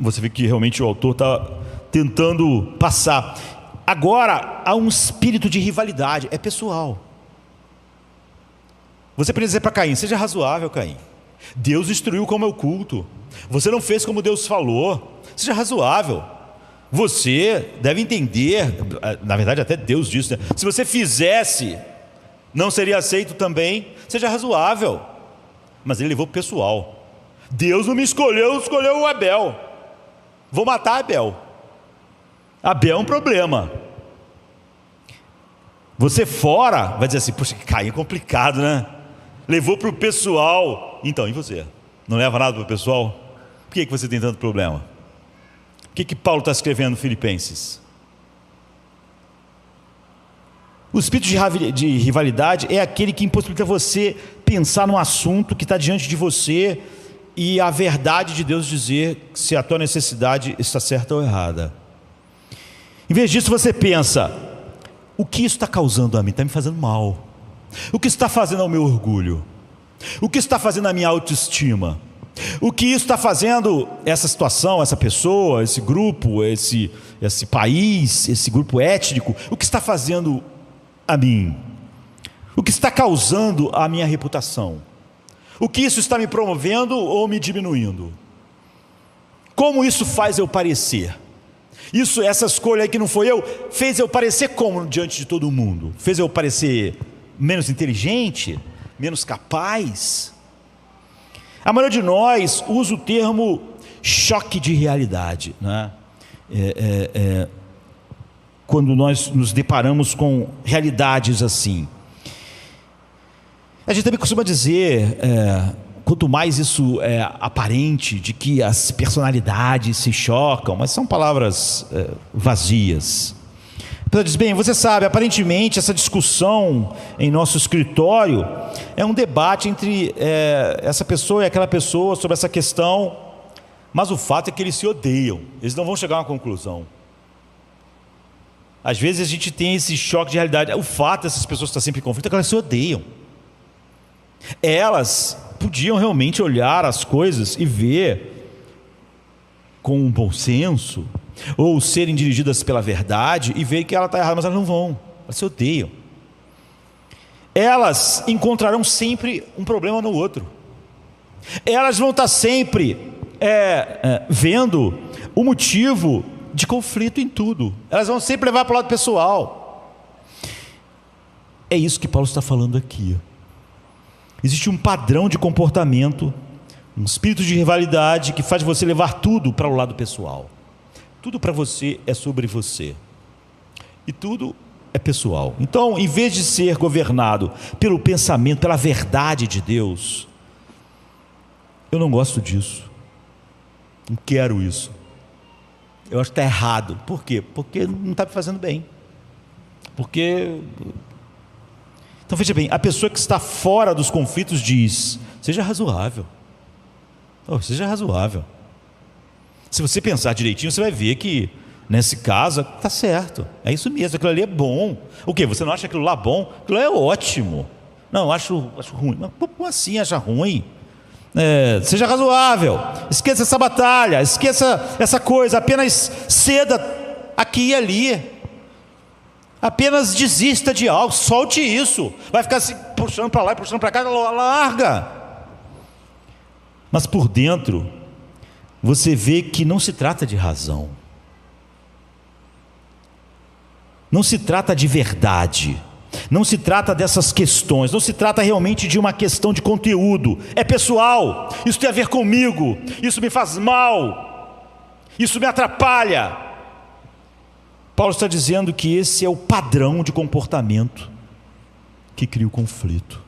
Você vê que realmente o autor está tentando passar. Agora, há um espírito de rivalidade, é pessoal. Você precisa dizer para Caim: seja razoável, Caim. Deus instruiu como é o culto. Você não fez como Deus falou. Seja razoável. Você deve entender, na verdade até Deus disse, né? Se você fizesse, não seria aceito também. Seja razoável. Mas ele levou para o pessoal. Deus não me escolheu, escolheu o Abel. Vou matar Abel. Abel é um problema. Você fora vai dizer assim: poxa, Caim é complicado, né? Levou para o pessoal. Então, e você? Não leva nada para o pessoal? Por que você tem tanto problema? O que Paulo está escrevendo no Filipenses? O espírito de rivalidade é aquele que impossibilita você pensar num assunto que está diante de você e a verdade de Deus dizer se a tua necessidade está certa ou errada. Em vez disso, você pensa: o que isso está causando a mim? Está me fazendo mal. O que está fazendo ao meu orgulho? O que está fazendo à minha autoestima? O que isso está fazendo, essa situação, essa pessoa, esse grupo, esse país, esse grupo étnico, o que está fazendo a mim? O que está causando a minha reputação? O que isso está me promovendo ou me diminuindo? Como isso faz eu parecer? Essa escolha aí que não foi eu, fez eu parecer como diante de todo mundo? Fez eu parecer menos inteligente? Menos capaz? A maioria de nós usa o termo choque de realidade, né? Quando nós nos deparamos com realidades assim. A gente também costuma dizer, quanto mais isso é aparente, de que as personalidades se chocam, mas são palavras vazias. A pessoa diz: bem, você sabe, aparentemente essa discussão em nosso escritório é um debate entre essa pessoa e aquela pessoa sobre essa questão, mas o fato é que eles se odeiam, eles não vão chegar a uma conclusão. Às vezes a gente tem esse choque de realidade. O fato dessas pessoas estar sempre em conflito é que elas se odeiam. Elas podiam realmente olhar as coisas e ver com um bom senso, ou serem dirigidas pela verdade e ver que ela está errada, mas elas não vão, elas se odeiam. Elas encontrarão sempre um problema no outro. Elas vão estar sempre vendo o motivo de conflito em tudo. Elas vão sempre levar para o lado pessoal. É isso que Paulo está falando aqui. Existe um padrão de comportamento, um espírito de rivalidade que faz você levar tudo para o lado pessoal. Tudo para você é sobre você. E tudo é pessoal. Então, em vez de ser governado pelo pensamento, pela verdade de Deus, eu não gosto disso. Não quero isso. Eu acho que está errado. Por quê? Porque não está me fazendo bem. Então veja bem, a pessoa que está fora dos conflitos diz: seja razoável. Seja razoável. Se você pensar direitinho, você vai ver que nesse caso está certo. É isso mesmo, aquilo ali é bom. O quê? Você não acha aquilo lá bom? Aquilo lá é ótimo. Não, acho ruim. Mas como assim acha ruim? Seja razoável, esqueça essa batalha, esqueça essa coisa, apenas ceda aqui e ali, apenas desista de algo, solte isso, vai ficar se puxando para lá e puxando para cá, larga. Mas por dentro, você vê que não se trata de razão, não se trata de verdade, não se trata dessas questões, não se trata realmente de uma questão de conteúdo, é pessoal, isso tem a ver comigo, isso me faz mal, isso me atrapalha. Paulo está dizendo que esse é o padrão de comportamento que cria o conflito.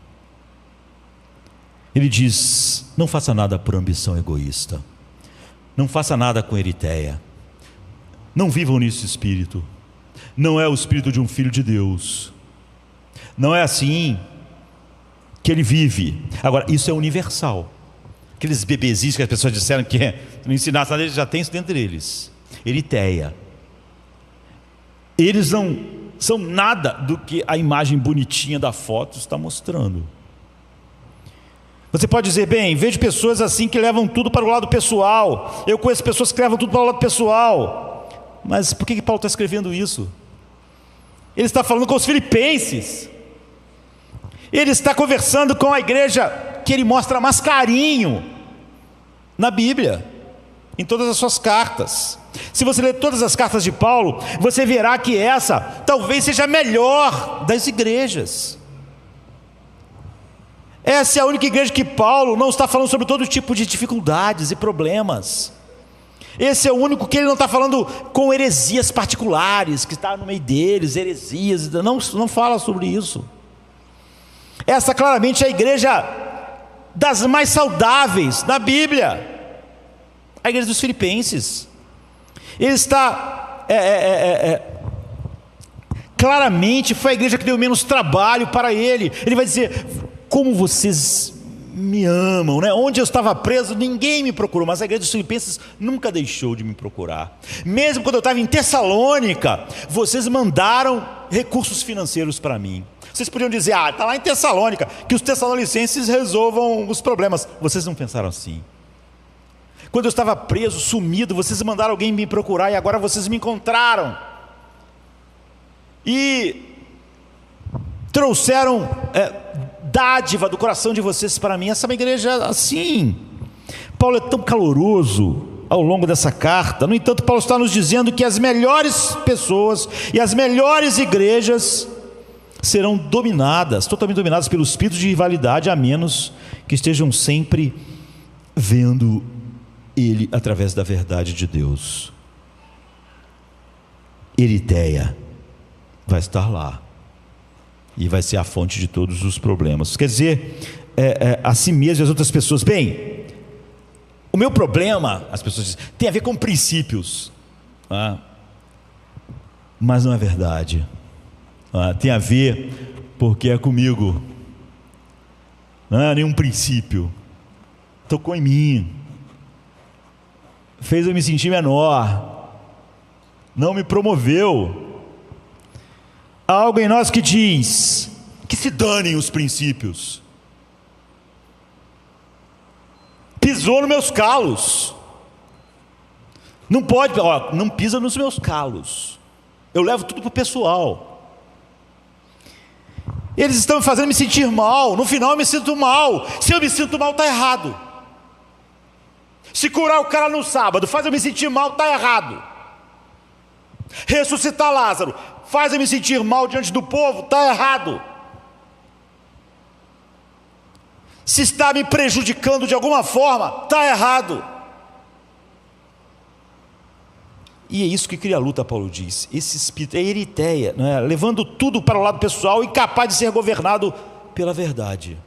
Ele diz: não faça nada por ambição egoísta, não faça nada com eritéia, não vivam nesse espírito, não é o espírito de um filho de Deus. Não é assim que ele vive. Agora, isso é universal. Aqueles bebezinhos que as pessoas disseram que não ensinasse nada, eles já têm isso dentro deles. Eritéia. Eles não são nada do que a imagem bonitinha da foto está mostrando. Você pode dizer: bem, vejo pessoas assim que levam tudo para o lado pessoal. Eu conheço pessoas que levam tudo para o lado pessoal. Mas por que Paulo está escrevendo isso? Ele está falando com os filipenses. Ele está conversando com a igreja que ele mostra mais carinho na Bíblia, em todas as suas cartas. Se você ler todas as cartas de Paulo, você verá que essa talvez seja a melhor das igrejas. Essa é a única igreja que Paulo não está falando sobre todo tipo de dificuldades e problemas. Esse é o único que ele não está falando com heresias particulares, que está no meio deles, heresias, não fala sobre isso. Essa claramente é a igreja das mais saudáveis da Bíblia, a igreja dos filipenses. Ele está claramente foi a igreja que deu menos trabalho para ele. Ele vai dizer: como vocês me amam, né? Onde eu estava preso, ninguém me procurou, mas a igreja dos filipenses nunca deixou de me procurar. Mesmo quando eu estava em Tessalônica, vocês mandaram recursos financeiros para mim. Vocês podiam dizer: está lá em Tessalônica, que os tessalonicenses resolvam os problemas. Vocês não pensaram assim. Quando eu estava preso, sumido, vocês mandaram alguém me procurar e agora vocês me encontraram. E trouxeram dádiva do coração de vocês para mim. Essa é uma igreja assim. Paulo é tão caloroso ao longo dessa carta. No entanto, Paulo está nos dizendo que as melhores pessoas e as melhores igrejas serão dominadas, totalmente dominadas pelo espírito de rivalidade, a menos que estejam sempre vendo ele através da verdade de Deus. Eritéia vai estar lá e vai ser a fonte de todos os problemas. Quer dizer, a si mesmo e as outras pessoas: bem, o meu problema, as pessoas dizem, tem a ver com princípios, mas não é verdade. Tem a ver porque é comigo, não é nenhum princípio, tocou em mim, fez eu me sentir menor, não me promoveu. Há algo em nós que diz que se danem os princípios. Pisou nos meus calos, não pode, não pisa nos meus calos, eu levo tudo para o pessoal. Eles estão me fazendo me sentir mal, no final eu me sinto mal. Se eu me sinto mal, está errado. Se curar o cara no sábado faz eu me sentir mal, está errado. Ressuscitar Lázaro faz eu me sentir mal diante do povo, está errado. Se está me prejudicando de alguma forma, está errado. E é isso que cria a luta, Paulo diz. Esse espírito é eritéia, não é? Levando tudo para o lado pessoal, incapaz de ser governado pela verdade.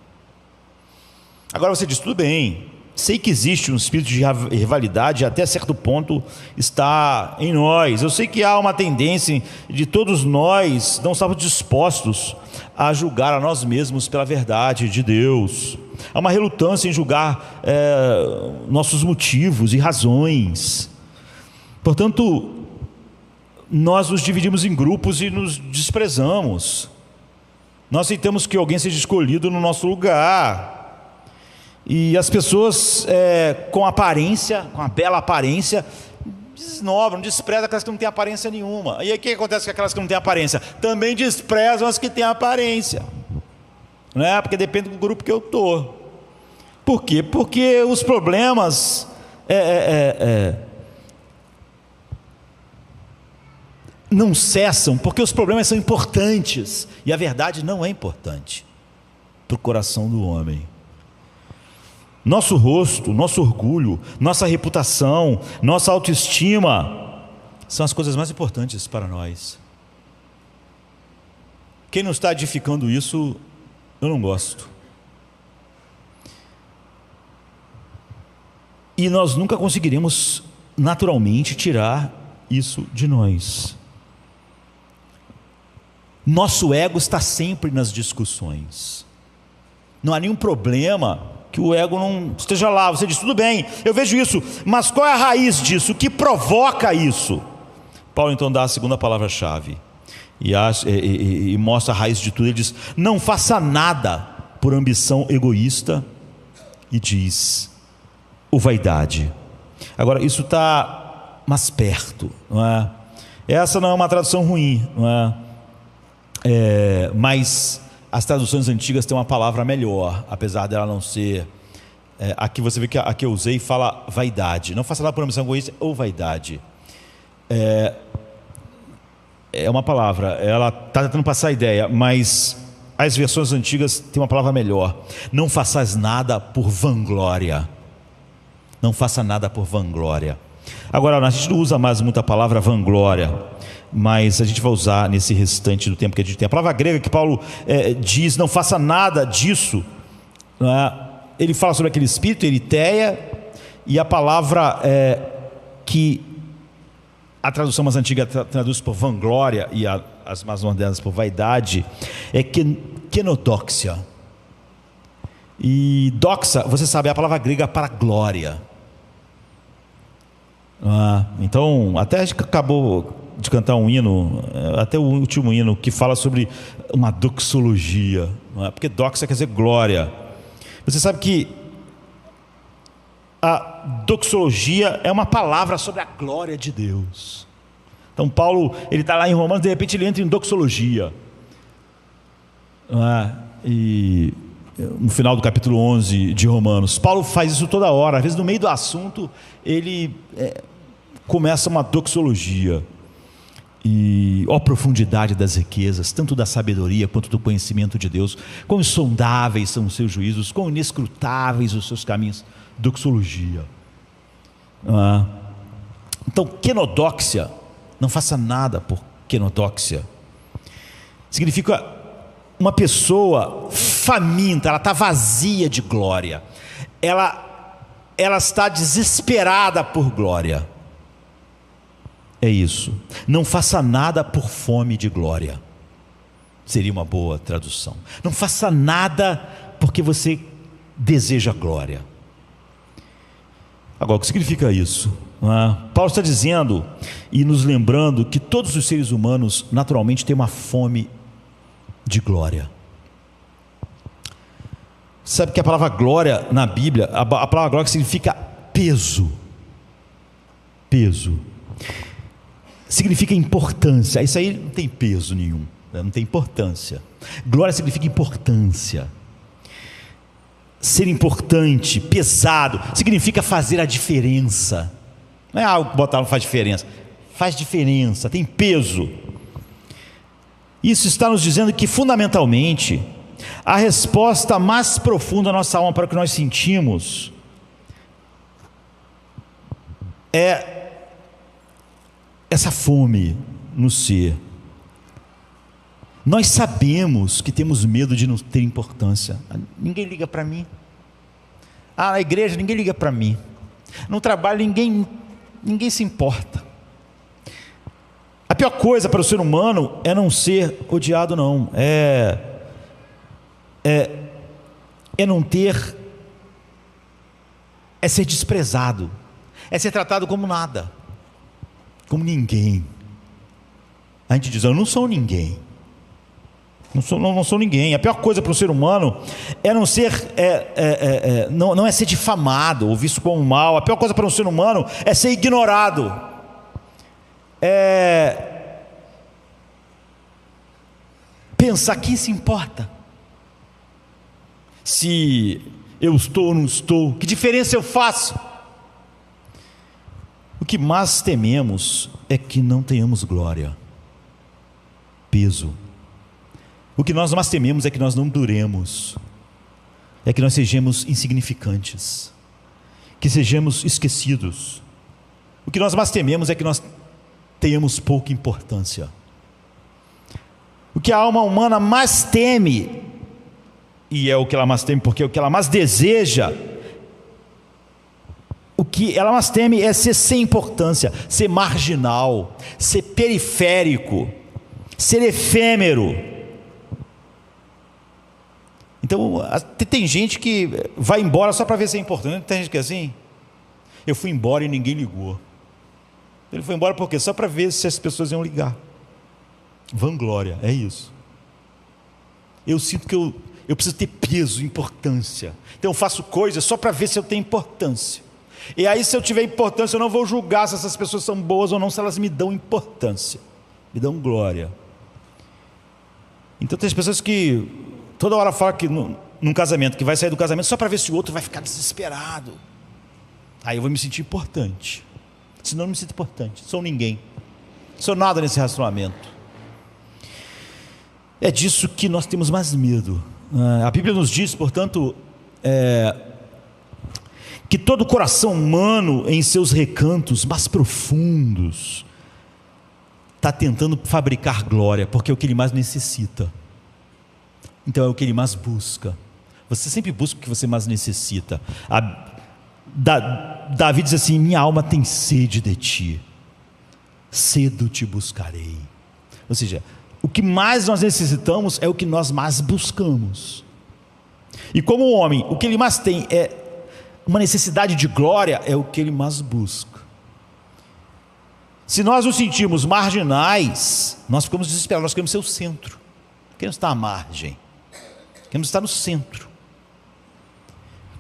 Agora você diz: tudo bem, sei que existe um espírito de rivalidade, até certo ponto está em nós. Eu sei que há uma tendência de todos nós não estarmos dispostos a julgar a nós mesmos pela verdade de Deus. Há uma relutância em julgar nossos motivos e razões. Portanto, nós nos dividimos em grupos e nos desprezamos. Nós aceitamos que alguém seja escolhido no nosso lugar. E as pessoas com aparência, com a bela aparência, desnobram, desprezam aquelas que não têm aparência nenhuma. E aí o que acontece com aquelas que não têm aparência? Também desprezam as que têm aparência. Não é? Porque depende do grupo que eu estou. Por quê? Porque os problemas não cessam, porque os problemas são importantes, e a verdade não é importante para o coração do homem. Nosso rosto, nosso orgulho, nossa reputação, nossa autoestima são as coisas mais importantes para nós. Quem não está edificando isso, eu não gosto. E nós nunca conseguiremos naturalmente tirar isso de nós. Nosso ego está sempre nas discussões. Não há nenhum problema que o ego não esteja lá. Você diz, tudo bem, eu vejo isso, mas qual é a raiz disso? O que provoca isso? Paulo então dá a segunda palavra-chave e mostra a raiz de tudo. Ele diz, não faça nada por ambição egoísta, e diz, ou vaidade. Agora, isso está mais perto, não é? Essa não é uma tradução ruim, não é? Mas as traduções antigas têm uma palavra melhor, apesar dela não ser. Aqui você vê que a que eu usei fala vaidade. Não faça nada por ambição egoísta ou vaidade. É uma palavra, ela está tentando passar a ideia, mas as versões antigas têm uma palavra melhor. Não faças nada por vanglória. Não faça nada por vanglória. Agora, a gente não usa mais muito a palavra vanglória, mas a gente vai usar nesse restante do tempo que a gente tem. A palavra grega que Paulo diz, não faça nada disso, não é? Ele fala sobre aquele espírito, eritheia, e a palavra que a tradução mais antiga traduz por vanglória e as mais modernas por vaidade, é kenodoxia. E doxa, você sabe, é a palavra grega para glória. Então, até a gente acabou de cantar um hino, até o último hino, que fala sobre uma doxologia, não é? Porque doxa quer dizer glória. Você sabe que a doxologia é uma palavra sobre a glória de Deus. Então Paulo, ele está lá em Romanos, de repente ele entra em doxologia, não é? E no final do capítulo 11 de Romanos, Paulo faz isso toda hora. Às vezes no meio do assunto ele começa uma doxologia. E ó profundidade das riquezas, tanto da sabedoria quanto do conhecimento de Deus, quão insondáveis são os seus juízos, quão inescrutáveis os seus caminhos. Doxologia. Então, kenodoxia, não faça nada por kenodoxia, significa uma pessoa faminta, ela está vazia de glória, ela está desesperada por glória. É isso. Não faça nada por fome de glória. Seria uma boa tradução. Não faça nada porque você deseja glória. Agora, o que significa isso? Paulo está dizendo e nos lembrando que todos os seres humanos naturalmente têm uma fome de glória. Sabe que a palavra glória na Bíblia, a palavra glória significa peso. Peso. Significa importância. Isso aí não tem peso nenhum, não tem importância. Glória significa importância. Ser importante, pesado, significa fazer a diferença. Não é algo que botar não faz diferença. Faz diferença, tem peso. Isso está nos dizendo que fundamentalmente a resposta mais profunda da nossa alma para o que nós sentimos é essa fome no ser. Nós sabemos que temos medo de não ter importância. Ninguém liga para mim. Na igreja ninguém liga para mim. No trabalho ninguém se importa. A pior coisa para o ser humano é não ser odiado, não. É não ter, é ser desprezado, é ser tratado como nada, como ninguém. A gente diz, eu não sou ninguém. Não sou ninguém. A pior coisa para o ser humano é não ser, não é ser difamado ou visto como mal. A pior coisa para um ser humano é ser ignorado. Pensar, quem se importa se eu estou ou não estou? Que diferença eu faço? O que mais tememos é que não tenhamos glória, peso. O que nós mais tememos é que nós não duremos, é que nós sejamos insignificantes, que sejamos esquecidos. O que nós mais tememos é que nós tenhamos pouca importância. O que a alma humana mais teme, e é o que ela mais teme porque é o que ela mais deseja, o que ela mais teme é ser sem importância, ser marginal, ser periférico, ser efêmero. Então, tem gente que vai embora só para ver se é importante. Tem gente que é assim: eu fui embora e ninguém ligou. Ele foi embora por quê? Só para ver se as pessoas iam ligar. Vanglória, é isso. Eu sinto que eu preciso ter peso, importância. Então eu faço coisas só para ver se eu tenho importância. E aí, se eu tiver importância, eu não vou julgar se essas pessoas são boas ou não, se elas me dão importância, me dão glória. Então tem as pessoas que toda hora falam que num casamento, que vai sair do casamento só para ver se o outro vai ficar desesperado. Aí eu vou me sentir importante. Senão eu não me sinto importante, sou ninguém, sou nada nesse relacionamento. É disso que nós temos mais medo. A Bíblia nos diz, portanto, que todo coração humano em seus recantos mais profundos está tentando fabricar glória, porque é o que ele mais necessita. Então é o que ele mais busca. Você sempre busca o que você mais necessita. Davi diz assim: minha alma tem sede de ti, cedo te buscarei. Ou seja, o que mais nós necessitamos é o que nós mais buscamos. E como o homem, o que ele mais tem é uma necessidade de glória, é o que ele mais busca. Se nós nos sentimos marginais, nós ficamos desesperados. Nós queremos ser o centro, queremos estar à margem, queremos estar no centro.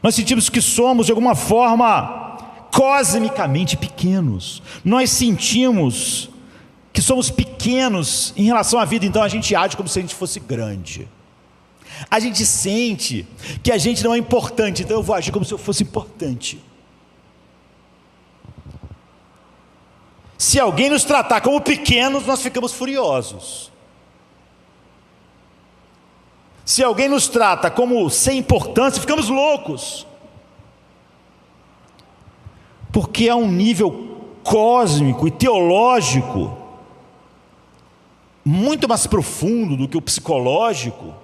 Nós sentimos que somos de alguma forma cosmicamente pequenos. Nós sentimos que somos pequenos em relação à vida, então a gente age como se a gente fosse grande. A gente sente que a gente não é importante, então eu vou agir como se eu fosse importante. Se alguém nos tratar como pequenos, nós ficamos furiosos. Se alguém nos trata como sem importância, ficamos loucos. Porque há um nível cósmico e teológico muito mais profundo do que o psicológico,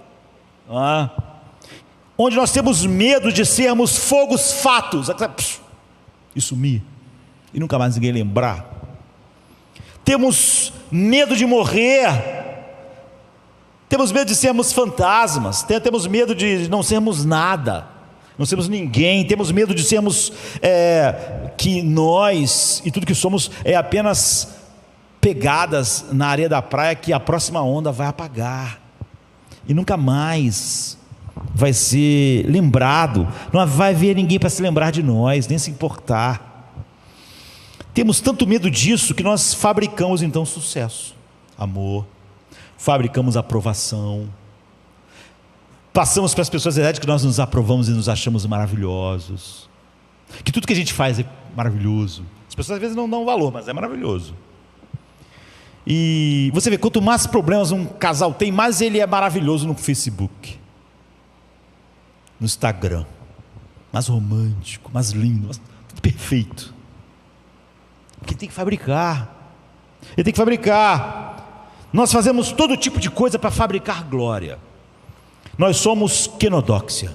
onde nós temos medo de sermos fogos fatos e sumir, e nunca mais ninguém lembrar. Temos medo de morrer, temos medo de sermos fantasmas, temos medo de não sermos nada, não sermos ninguém, temos medo de sermos que nós e tudo que somos é apenas pegadas na areia da praia que a próxima onda vai apagar e nunca mais vai ser lembrado. Não vai haver ninguém para se lembrar de nós, nem se importar. Temos tanto medo disso que nós fabricamos então sucesso, amor, fabricamos aprovação, passamos para as pessoas a ideia de que nós nos aprovamos e nos achamos maravilhosos, que tudo que a gente faz é maravilhoso. As pessoas às vezes não dão valor, mas é maravilhoso. E você vê, quanto mais problemas um casal tem, mais ele é maravilhoso no Facebook, no Instagram, mais romântico, mais lindo, tudo perfeito. Porque ele tem que fabricar, ele tem que fabricar. Nós fazemos todo tipo de coisa para fabricar glória. Nós somos quenodóxia,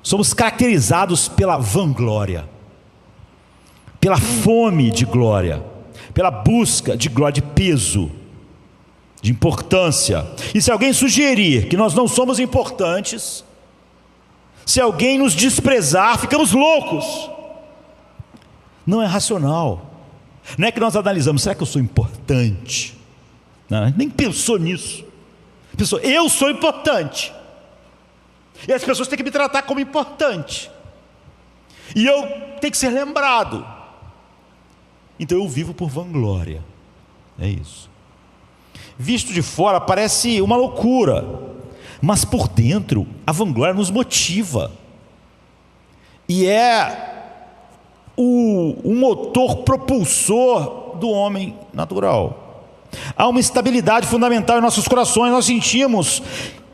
somos caracterizados pela vanglória, pela fome de glória, pela busca de glória, de peso, de importância. E se alguém sugerir que nós não somos importantes, se alguém nos desprezar, ficamos loucos. Não é racional. Não é que nós analisamos: será que eu sou importante? Não, a gente nem pensou nisso. Pensou, eu sou importante. E as pessoas têm que me tratar como importante. E eu tenho que ser lembrado. Então eu vivo por vanglória. É isso. Visto de fora parece uma loucura, mas por dentro a vanglória nos motiva. E é o motor propulsor do homem natural. Há uma estabilidade fundamental em nossos corações. Nós sentimos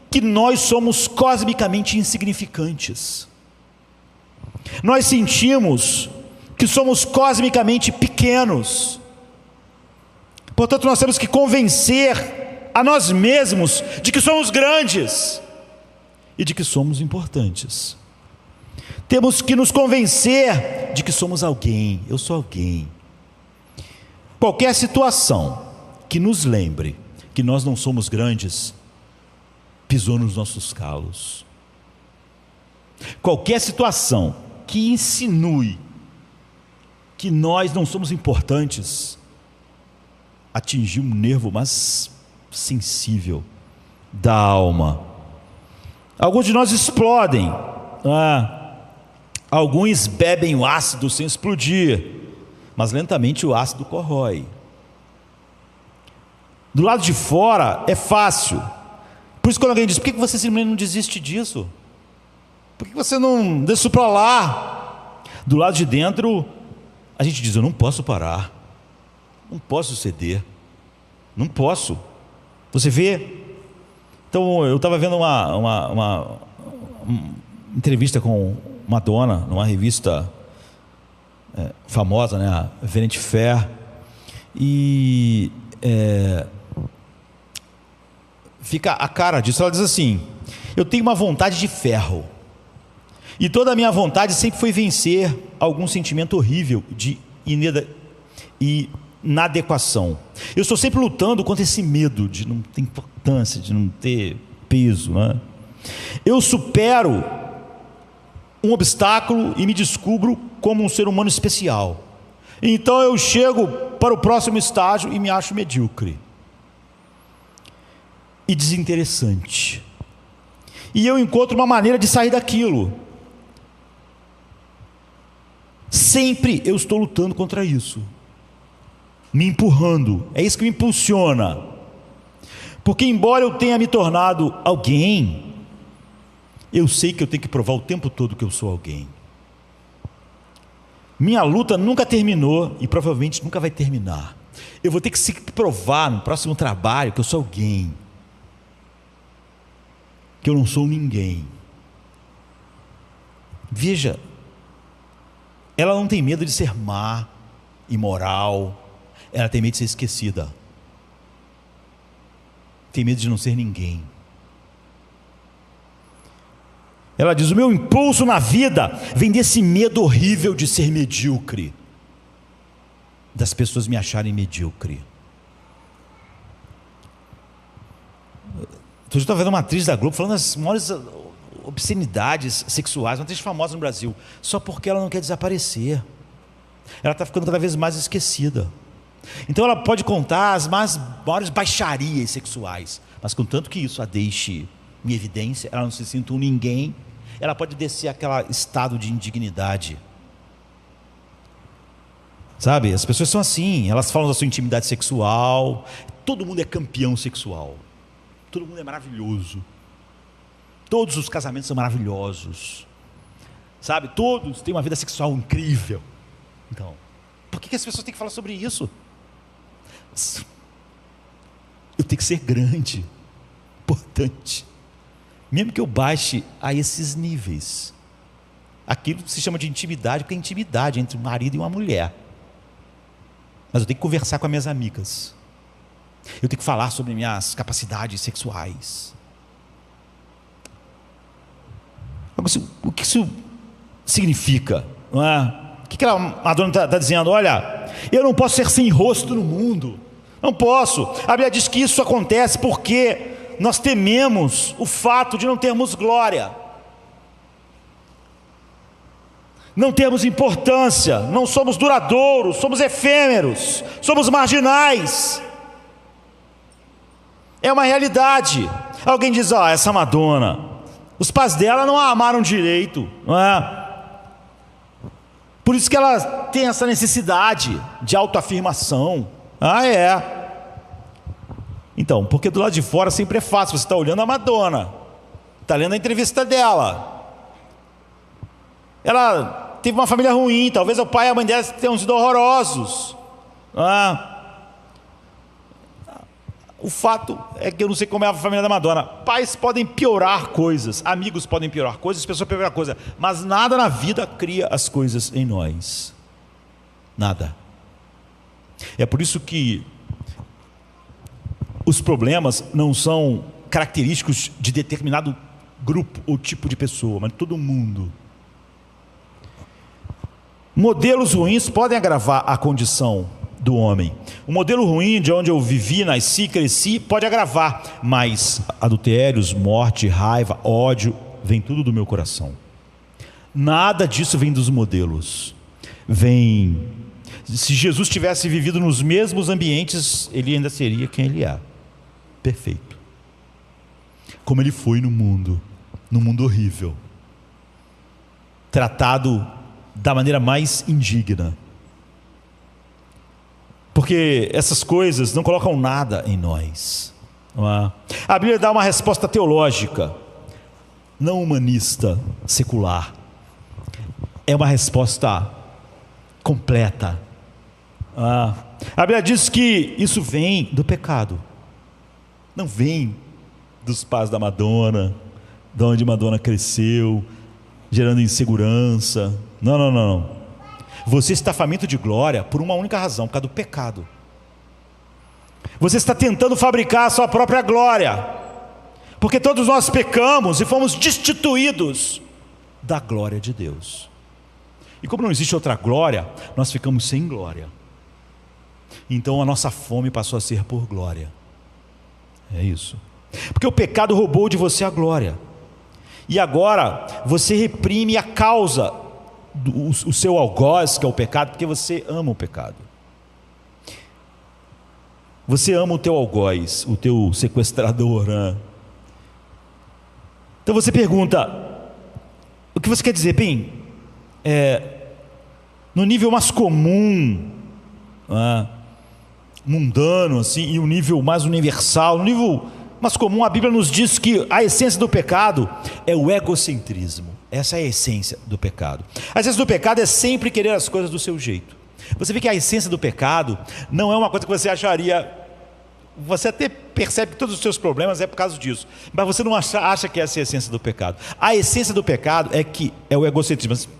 que nós somos cosmicamente insignificantes. Nós sentimos que somos cosmicamente pequenos. Portanto, nós temos que convencer a nós mesmos de que somos grandes e de que somos importantes. Temos que nos convencer de que somos alguém. Eu sou alguém. Qualquer situação que nos lembre que nós não somos grandes, pisou nos nossos calos. Qualquer situação que insinue que nós não somos importantes, atingiu um nervo mais sensível da alma. Alguns de nós explodem, alguns bebem o ácido sem explodir, mas lentamente o ácido corrói. Do lado de fora é fácil. Por isso quando alguém diz, por que você simplesmente não desiste disso? Por que você não deixa isso para lá? Do lado de dentro a gente diz, eu não posso parar, não posso ceder, não posso. Você vê? Então eu estava vendo uma entrevista com Madonna numa revista famosa, né, a Vanity Fair, e fica a cara disso. Ela diz assim, eu tenho uma vontade de ferro, e toda a minha vontade sempre foi vencer algum sentimento horrível de inadequação. Eu estou sempre lutando contra esse medo de não ter importância, de não ter peso, né? Eu supero um obstáculo e me descubro como um ser humano especial. Então eu chego para o próximo estágio e me acho medíocre e desinteressante. E eu encontro uma maneira de sair daquilo. Sempre eu estou lutando contra isso, me empurrando. É isso que me impulsiona. Porque embora eu tenha me tornado alguém, eu sei que eu tenho que provar o tempo todo que eu sou alguém. Minha luta nunca terminou e provavelmente nunca vai terminar. Eu vou ter que se provar no próximo trabalho que eu sou alguém, que eu não sou ninguém. Veja, ela não tem medo de ser má, imoral, ela tem medo de ser esquecida, tem medo de não ser ninguém. Ela diz, o meu impulso na vida vem desse medo horrível de ser medíocre, das pessoas me acharem medíocre. Eu estava vendo uma atriz da Globo falando as maiores obscenidades sexuais, uma atriz famosa no Brasil, só porque ela não quer desaparecer. Ela está ficando cada vez mais esquecida. Então ela pode contar as maiores baixarias sexuais, mas contanto que isso a deixe em evidência, ela não se sinta um ninguém, ela pode descer aquele estado de indignidade. Sabe, as pessoas são assim, elas falam da sua intimidade sexual, todo mundo é campeão sexual, todo mundo é maravilhoso, todos os casamentos são maravilhosos, sabe, todos têm uma vida sexual incrível. Então, por que as pessoas têm que falar sobre isso? Eu tenho que ser grande, importante, mesmo que eu baixe a esses níveis. Aquilo se chama de intimidade, porque é intimidade entre um marido e uma mulher. Mas eu tenho que conversar com as minhas amigas, eu tenho que falar sobre minhas capacidades sexuais. O que isso significa? Não é? O que a Madonna está dizendo? Olha, eu não posso ser sem rosto no mundo, não posso. A Bíblia diz que isso acontece porque nós tememos o fato de não termos glória, não temos importância, não somos duradouros, somos efêmeros, somos marginais. É uma realidade. Alguém diz: essa Madonna, os pais dela não a amaram direito, não é? Por isso que ela tem essa necessidade de autoafirmação. Então, porque do lado de fora sempre é fácil. Você está olhando a Madonna, está lendo a entrevista dela. Ela teve uma família ruim, talvez o pai e a mãe dela tenham sido horrorosos. O fato é que eu não sei como é a família da Madonna. Pais podem piorar coisas, amigos podem piorar coisas, pessoas podem piorar coisas, mas nada na vida cria as coisas em nós. Nada. É por isso que os problemas não são característicos de determinado grupo ou tipo de pessoa, mas de todo mundo. Modelos ruins podem agravar a condição do homem. O modelo ruim de onde eu vivi, nasci, cresci, pode agravar, mas adultérios, morte, raiva, ódio, vem tudo do meu coração. Nada disso vem dos modelos. Se Jesus tivesse vivido nos mesmos ambientes, ele ainda seria quem ele é. Perfeito. Como ele foi no mundo horrível, tratado da maneira mais indigna. Porque essas coisas não colocam nada em nós. Não é? A Bíblia dá uma resposta teológica, não humanista, secular. É uma resposta completa. A Bíblia diz que isso vem do pecado. Não vem dos pais da Madonna, de onde Madonna cresceu, gerando insegurança. Não. Você está faminto de glória por uma única razão, por causa do pecado. Você está tentando fabricar a sua própria glória, porque todos nós pecamos e fomos destituídos da glória de Deus. E como não existe outra glória, nós ficamos sem glória. Então a nossa fome passou a ser por glória. É isso. Porque o pecado roubou de você a glória. E agora você reprime a causa, o seu algoz, que é o pecado, porque você ama o pecado. Você ama o teu algoz, o teu sequestrador, né? Então você pergunta: o que você quer dizer? Bem, no nível mais comum, mundano assim, e o nível mais universal, no nível mais comum, a Bíblia nos diz que a essência do pecado é o egocentrismo. Essa é a essência do pecado. A essência do pecado é sempre querer as coisas do seu jeito. Você vê que a essência do pecado não é uma coisa que você acharia. Você até percebe que todos os seus problemas é por causa disso, mas você não acha que essa é a essência do pecado. A essência do pecado é o egocentrismo.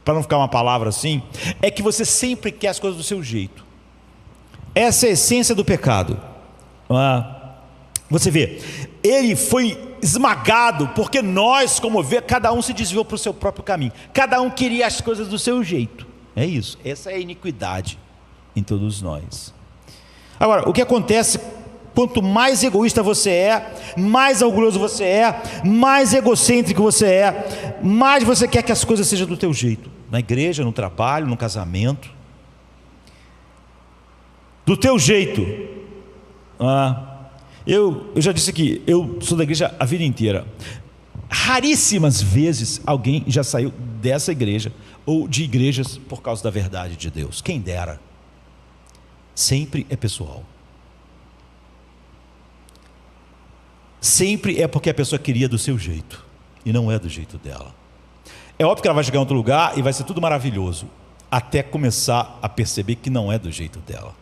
Para não ficar uma palavra assim, é que você sempre quer as coisas do seu jeito. Essa é a essência do pecado. Você vê, ele foi esmagado porque nós, como vê, cada um se desviou para o seu próprio caminho. Cada um queria as coisas do seu jeito. É isso, essa é a iniquidade em todos nós. Agora, o que acontece, quanto mais egoísta você é, mais orgulhoso você é, mais egocêntrico você é, mais você quer que as coisas sejam do teu jeito. Na igreja, no trabalho, no casamento. Do teu jeito. Eu já disse aqui, eu sou da igreja a vida inteira. Raríssimas vezes alguém já saiu dessa igreja ou de igrejas por causa da verdade de Deus. Quem dera. Sempre é pessoal. Sempre é porque a pessoa queria do seu jeito e não é do jeito dela. É óbvio que ela vai chegar em outro lugar e vai ser tudo maravilhoso, até começar a perceber que não é do jeito dela.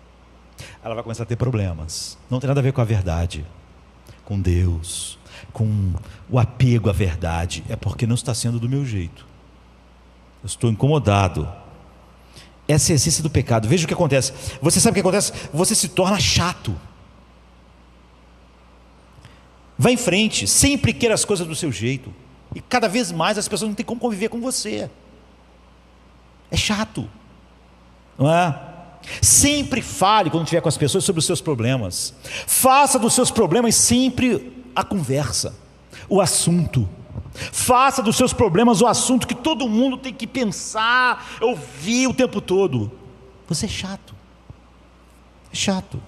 Ela vai começar a ter problemas. Não tem nada a ver com a verdade, com Deus, com o apego à verdade. É porque não está sendo do meu jeito. Eu estou incomodado. Essa é a essência do pecado. Veja o que acontece. Você sabe o que acontece? Você se torna chato. Vá em frente, sempre queira as coisas do seu jeito. E cada vez mais as pessoas não têm como conviver com você. É chato, não é? Sempre fale quando estiver com as pessoas sobre os seus problemas. Faça dos seus problemas sempre a conversa, o assunto. Faça dos seus problemas o assunto que todo mundo tem que pensar, ouvir o tempo todo. Você é chato. É chato.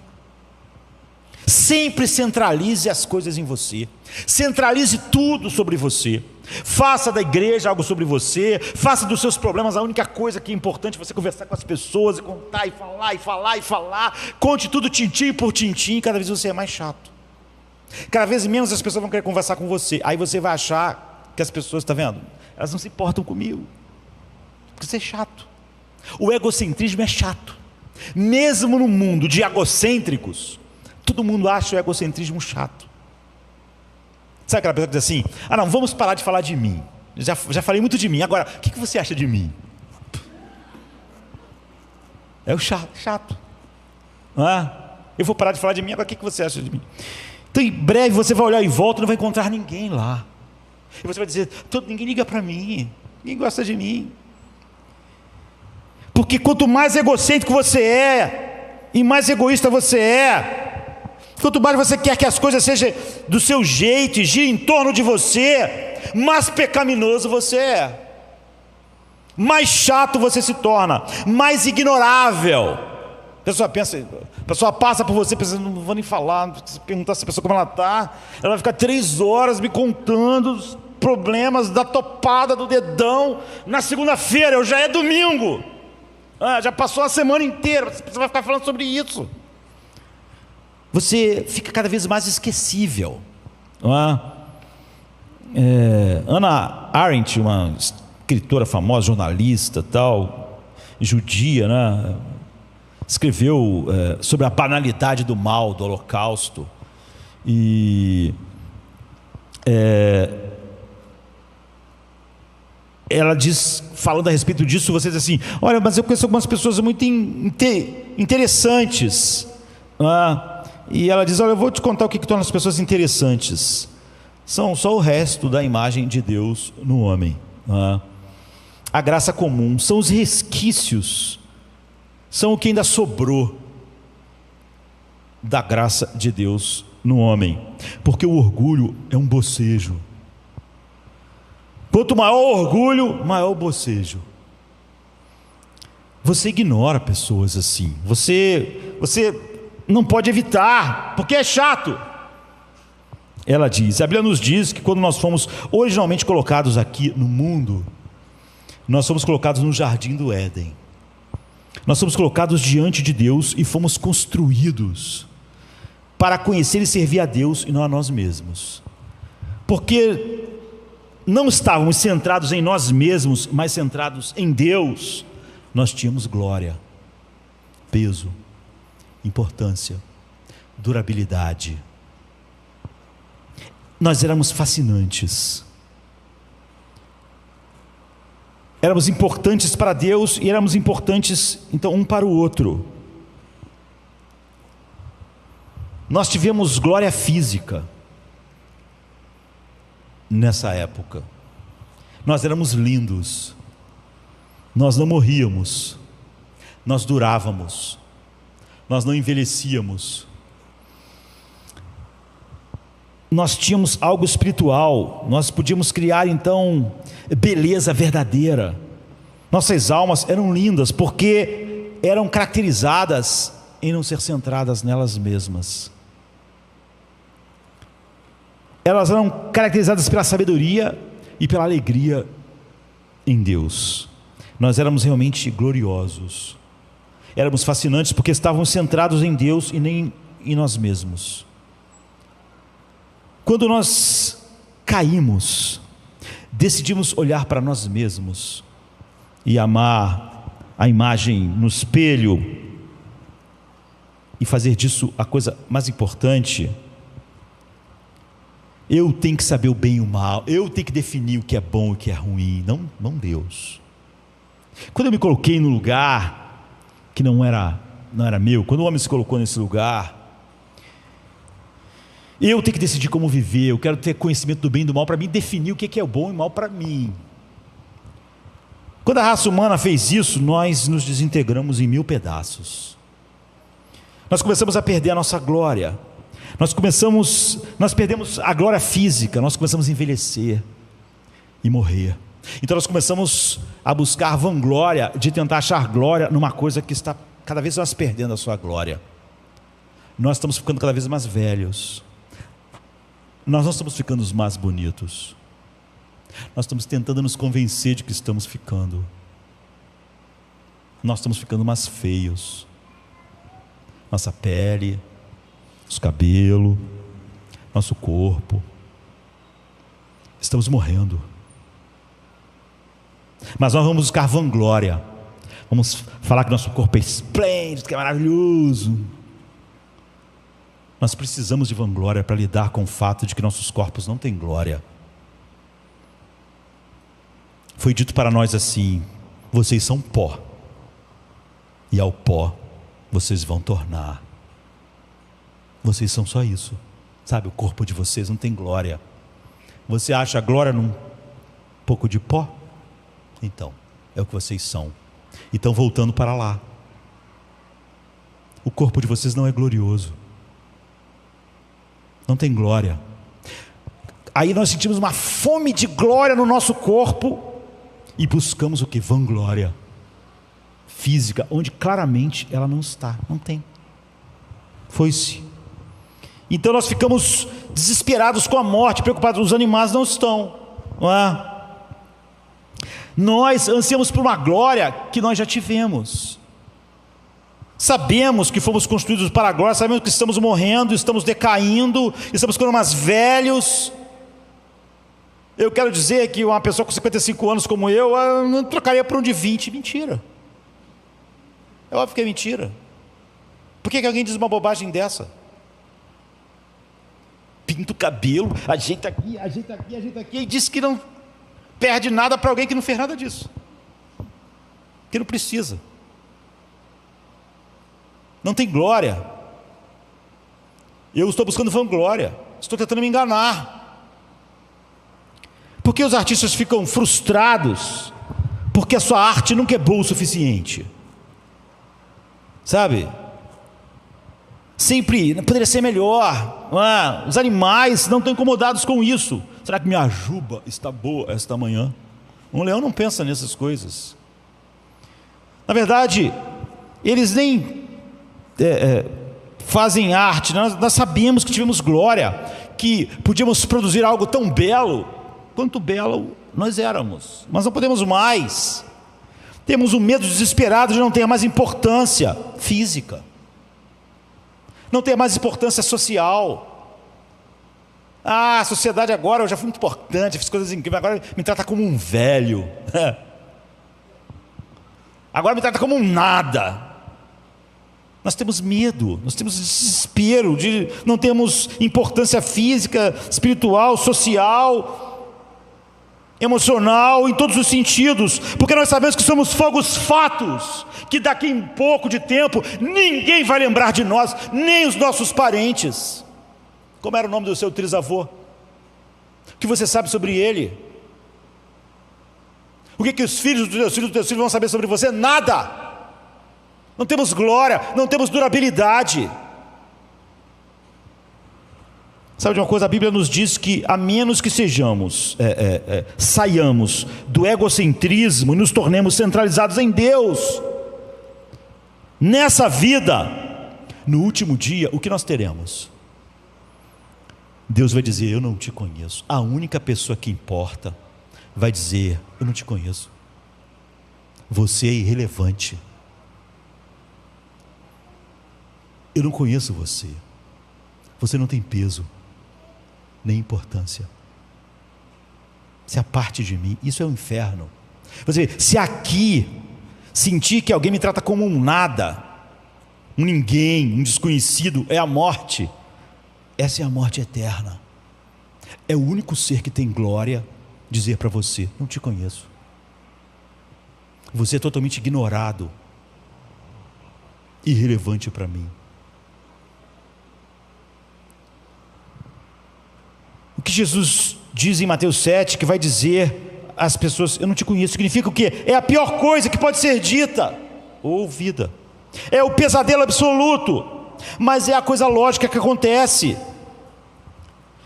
Sempre centralize as coisas em você. Centralize tudo sobre você. Faça da igreja algo sobre você. Faça dos seus problemas a única coisa que é importante, você conversar com as pessoas e contar e falar e falar e falar. Conte tudo tintim por tintim. Cada vez você é mais chato. Cada vez menos as pessoas vão querer conversar com você. Aí você vai achar que as pessoas, está vendo? Elas não se importam comigo, porque você é chato. O egocentrismo é chato. Mesmo no mundo de egocêntricos, todo mundo acha o egocentrismo chato. Sabe aquela pessoa que diz assim: ah não, vamos parar de falar de mim. Já falei muito de mim, agora, o que você acha de mim? É o chato. Eu vou parar de falar de mim, agora o que você acha de mim? Então em breve você vai olhar em volta e não vai encontrar ninguém lá. E você vai dizer: ninguém liga para mim, ninguém gosta de mim. Porque quanto mais egocêntrico você é, e mais egoísta você é, quanto mais você quer que as coisas sejam do seu jeito e girem em torno de você, mais pecaminoso você é, mais chato você se torna, mais ignorável. A pessoa passa por você pensando: não vou nem falar. Se perguntar se a pessoa como ela está, ela vai ficar 3 horas me contando os problemas da topada do dedão na segunda-feira, já é domingo. Já passou a semana inteira, você vai ficar falando sobre isso. Você fica cada vez mais esquecível. Hannah Arendt, uma escritora famosa, jornalista, tal, judia, né? Escreveu sobre a banalidade do mal, do Holocausto. E ela diz, falando a respeito disso, você diz assim: olha, mas eu conheço algumas pessoas muito interessantes. E ela diz: olha, eu vou te contar o que torna as pessoas interessantes. São só o resto da imagem de Deus no homem. A graça comum, são os resquícios, são o que ainda sobrou da graça de Deus no homem. Porque o orgulho é um bocejo. Quanto maior o orgulho, maior o bocejo. Você ignora pessoas assim. Você não pode evitar, porque é chato. Ela diz, a Bíblia nos diz que quando nós fomos originalmente colocados aqui no mundo, nós fomos colocados no jardim do Éden. Nós fomos colocados diante de Deus e fomos construídos para conhecer e servir a Deus e não a nós mesmos. Porque não estávamos centrados em nós mesmos, mas centrados em Deus. Nós tínhamos glória, peso, importância, durabilidade. Nós éramos fascinantes. Éramos importantes para Deus e éramos importantes, então, um para o outro. Nós tivemos glória física nessa época. Nós éramos lindos. Nós não morríamos. Nós durávamos. Nós não envelhecíamos. Nós tínhamos algo espiritual. Nós podíamos criar então beleza verdadeira. Nossas almas eram lindas porque eram caracterizadas em não ser centradas nelas mesmas. Elas eram caracterizadas pela sabedoria e pela alegria em Deus. Nós éramos realmente gloriosos. Éramos fascinantes porque estávamos centrados em Deus e nem em nós mesmos. Quando nós caímos, decidimos olhar para nós mesmos e amar a imagem no espelho e fazer disso a coisa mais importante. Eu tenho que saber o bem e o mal, eu tenho que definir o que é bom e o que é ruim, não Deus. Quando eu me coloquei no lugar que não era meu, quando o homem se colocou nesse lugar, eu tenho que decidir como viver, eu quero ter conhecimento do bem e do mal para mim definir o que é o bom e o mal para mim. Quando a raça humana fez isso, nós nos desintegramos em 1000 pedaços. Nós começamos a perder a nossa glória. Nós perdemos a glória física, nós começamos a envelhecer e morrer. Então nós começamos a buscar vanglória, de tentar achar glória numa coisa que está cada vez mais perdendo a sua glória. Nós estamos ficando cada vez mais velhos. Nós não estamos ficando os mais bonitos. Nós estamos tentando nos convencer de que estamos ficando. Nós estamos ficando mais feios. Nossa pele, nosso cabelo, nosso corpo. Estamos morrendo. Mas nós vamos buscar vanglória. Vamos falar que nosso corpo é esplêndido, que é maravilhoso. Nós precisamos de vanglória para lidar com o fato de que nossos corpos não têm glória. Foi dito para nós assim: vocês são pó, e ao pó vocês vão tornar. Vocês são só isso. Sabe, o corpo de vocês não tem glória. Você acha a glória num pouco de pó? Então, é o que vocês são. E estão voltando para lá. O corpo de vocês não é glorioso. Não tem glória. Aí nós sentimos uma fome de glória no nosso corpo e buscamos o que? Vanglória física, onde claramente ela não está, não tem. Foi-se. Então nós ficamos desesperados com a morte, preocupados. Os animais não estão, não é? Nós ansiamos por uma glória que nós já tivemos. Sabemos que fomos construídos para a glória, sabemos que estamos morrendo, estamos decaindo, estamos ficando mais velhos. Eu quero dizer que uma pessoa com 55 anos como eu não trocaria por um de 20. Mentira. É óbvio que é mentira. Por que alguém diz uma bobagem dessa? Pinta o cabelo, ajeita aqui, ajeita aqui, ajeita aqui, e diz que não perde nada para alguém que não fez nada disso, que não precisa, não tem glória. Eu estou buscando vanglória, estou tentando me enganar. Por que os artistas ficam frustrados? Porque a sua arte nunca é boa o suficiente, sabe? Sempre poderia ser melhor. Os animais não estão incomodados com isso. Será que minha juba está boa esta manhã? Um leão não pensa nessas coisas. Na verdade, eles nem fazem arte. Nós sabemos que tivemos glória, que podíamos produzir algo tão belo quanto belo nós éramos, mas não podemos mais. Temos um medo desesperado de não ter mais importância física, não ter mais importância social. A sociedade agora, eu já fui muito importante, fiz coisas incríveis, agora me trata como um velho. Agora me trata como um nada. Nós temos medo, nós temos desespero de não termos importância física, espiritual, social, emocional, em todos os sentidos, porque nós sabemos que somos fogos fatos, que daqui a pouco de tempo ninguém vai lembrar de nós, nem os nossos parentes. Como era o nome do seu trisavô? O que você sabe sobre ele? O que os filhos dos teus filhos vão saber sobre você? Nada. Não temos glória, não temos durabilidade. Sabe de uma coisa? A Bíblia nos diz que a menos que saiamos do egocentrismo e nos tornemos centralizados em Deus, nessa vida, no último dia, o que nós teremos? Deus vai dizer: eu não te conheço. A única pessoa que importa vai dizer: eu não te conheço. Você é irrelevante. Eu não conheço você. Você não tem peso, nem importância. Se aparte de mim. Isso é o inferno. Você vê, se aqui sentir que alguém me trata como um nada, um ninguém, um desconhecido, é a morte. Essa é a morte eterna. É o único ser que tem glória dizer para você: não te conheço. Você é totalmente ignorado, irrelevante para mim. O que Jesus diz em Mateus 7, que vai dizer às pessoas: eu não te conheço, significa o quê? É a pior coisa que pode ser dita ou ouvida. É o pesadelo absoluto. Mas é a coisa lógica que acontece.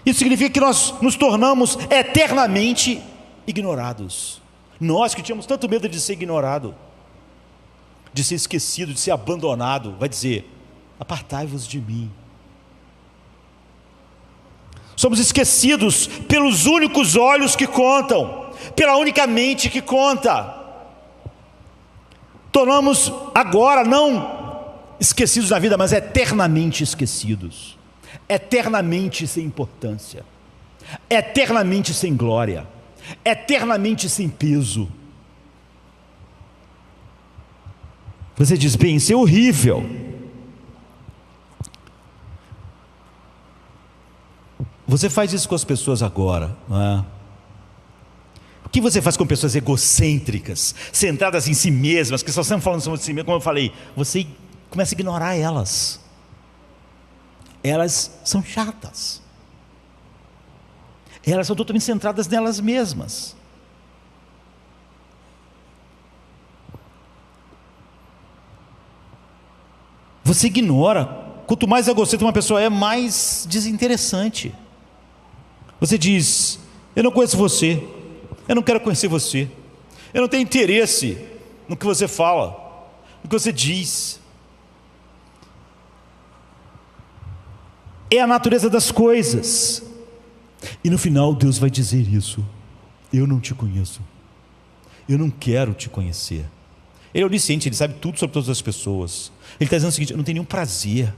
Isso significa que nós nos tornamos eternamente ignorados. Nós que tínhamos tanto medo de ser ignorado, de ser esquecido, de ser abandonado, vai dizer: apartai-vos de mim. Somos esquecidos pelos únicos olhos que contam, pela única mente que conta. Tornamos agora não esquecidos da vida, mas eternamente esquecidos, eternamente sem importância, eternamente sem glória, eternamente sem peso. Você diz, bem, isso é horrível. Você faz isso com as pessoas agora, não é? O que você faz com pessoas egocêntricas, centradas em si mesmas, que só estão falando sobre si mesmas, como eu falei, você começa a ignorar elas. Elas são chatas. Elas são totalmente centradas nelas mesmas. Você ignora. Quanto mais egocêntrica uma pessoa é, mais desinteressante. Você diz, eu não conheço você, eu não quero conhecer você, eu não tenho interesse no que você fala, no que você diz. É a natureza das coisas. E no final Deus vai dizer isso: eu não te conheço, eu não quero te conhecer. Ele é onisciente, ele sabe tudo sobre todas as pessoas. Ele está dizendo o seguinte: eu não tenho nenhum prazer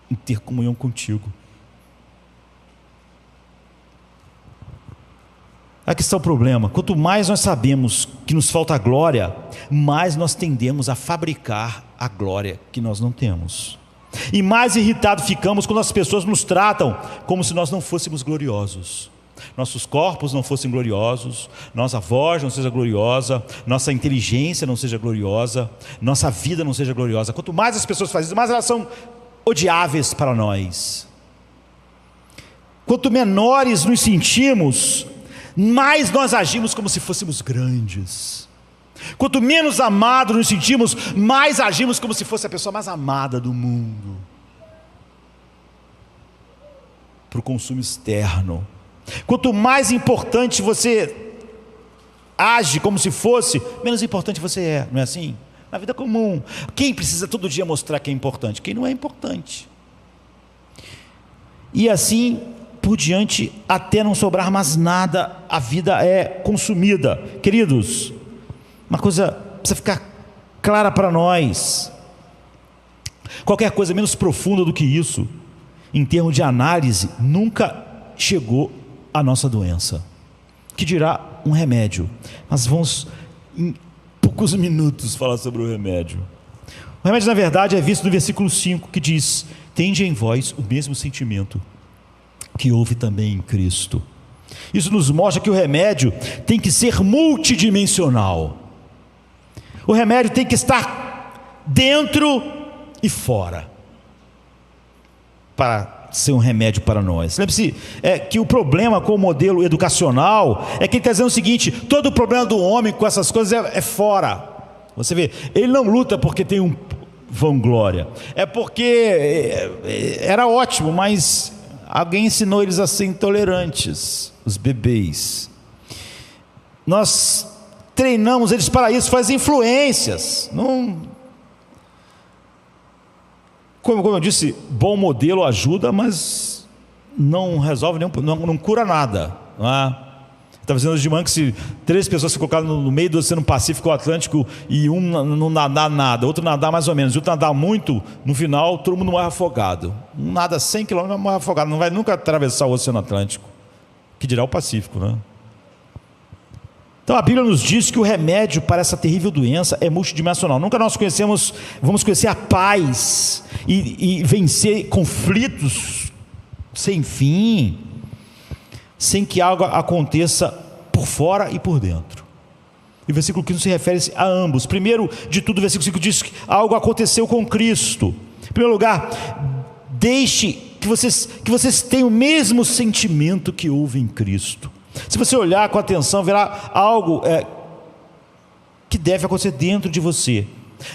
em ter comunhão contigo. Aqui está o problema: quanto mais nós sabemos que nos falta a glória, mais nós tendemos a fabricar a glória que nós não temos. E mais irritados ficamos quando as pessoas nos tratam como se nós não fôssemos gloriosos. Nossos corpos não fossem gloriosos, nossa voz não seja gloriosa, nossa inteligência não seja gloriosa, nossa vida não seja gloriosa. Quanto mais as pessoas fazem isso, mais elas são odiáveis para nós. Quanto menores nos sentimos, mais nós agimos como se fôssemos grandes. Quanto menos amados nos sentimos, mais agimos como se fosse a pessoa mais amada do mundo, para o consumo externo. Quanto mais importante você age como se fosse, menos importante você é, não é assim? Na vida comum, quem precisa todo dia mostrar que é importante? Quem não é importante. E assim por diante, até não sobrar mais nada, a vida é consumida. Queridos, uma coisa precisa ficar clara para nós: qualquer coisa menos profunda do que isso, em termos de análise, nunca chegou à nossa doença, que dirá um remédio. Mas vamos em poucos minutos falar sobre o remédio. O remédio, na verdade, é visto no versículo 5, que diz: tende em vós o mesmo sentimento que houve também em Cristo. Isso nos mostra que o remédio tem que ser multidimensional. O remédio tem que estar dentro e fora para ser um remédio para nós. Lembre-se que o problema com o modelo educacional é que ele está dizendo o seguinte: todo o problema do homem com essas coisas é fora. Você vê, ele não luta porque tem um vanglória, é porque era ótimo, mas alguém ensinou eles a ser intolerantes, os bebês. Nós treinamos eles para isso, faz influências. Não, como eu disse, bom modelo ajuda, mas não resolve não cura nada, não é? Estava dizendo hoje de manhã que se 3 pessoas se colocarem no meio do Oceano Pacífico ou Atlântico e um não nadar nada, outro nadar mais ou menos, e outro nadar muito, no final todo mundo morre afogado. Um nada 100 km morre afogado, não vai nunca atravessar o Oceano Atlântico, que dirá o Pacífico, né? Então a Bíblia nos diz que o remédio para essa terrível doença é multidimensional. Nunca nós vamos conhecer a paz e vencer conflitos sem fim, sem que algo aconteça por fora e por dentro. E o versículo 15 se refere a ambos. Primeiro de tudo, o versículo 5 diz que algo aconteceu com Cristo. Em primeiro lugar, deixe que vocês tenham o mesmo sentimento que houve em Cristo. Se você olhar com atenção, verá algo que deve acontecer dentro de você,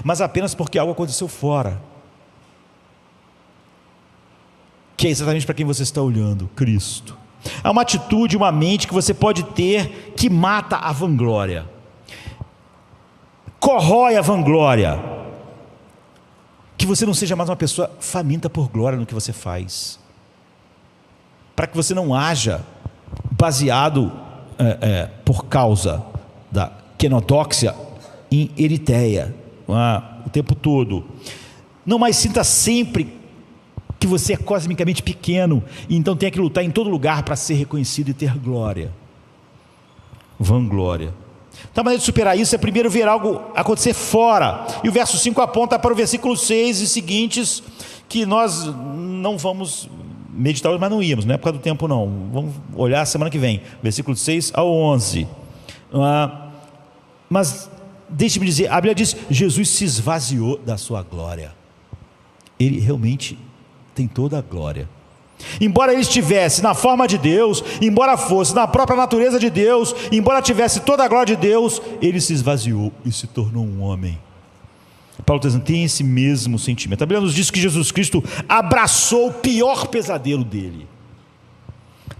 mas apenas porque algo aconteceu fora, que é exatamente para quem você está olhando: Cristo. Há uma atitude, uma mente que você pode ter que mata a vanglória, corrói a vanglória, que você não seja mais uma pessoa faminta por glória no que você faz, para que você não haja baseado por causa da quenodoxia em eritéia, o tempo todo. Não mais sinta sempre que você é cosmicamente pequeno, e então tem que lutar em todo lugar para ser reconhecido e ter glória, vanglória. Então a maneira de superar isso é primeiro ver algo acontecer fora, e o verso 5 aponta para o versículo 6 e seguintes, que nós não vamos meditar hoje, mas não íamos, não é por causa do tempo não, vamos olhar semana que vem, versículo 6 ao 11. Mas deixe-me dizer, a Bíblia diz, Jesus se esvaziou da sua glória. Ele realmente tem toda a glória. Embora ele estivesse na forma de Deus, embora fosse na própria natureza de Deus, embora tivesse toda a glória de Deus, ele se esvaziou e se tornou um homem. Paulo está dizendo, tem esse mesmo sentimento. A Bíblia nos diz que Jesus Cristo abraçou o pior pesadelo dele.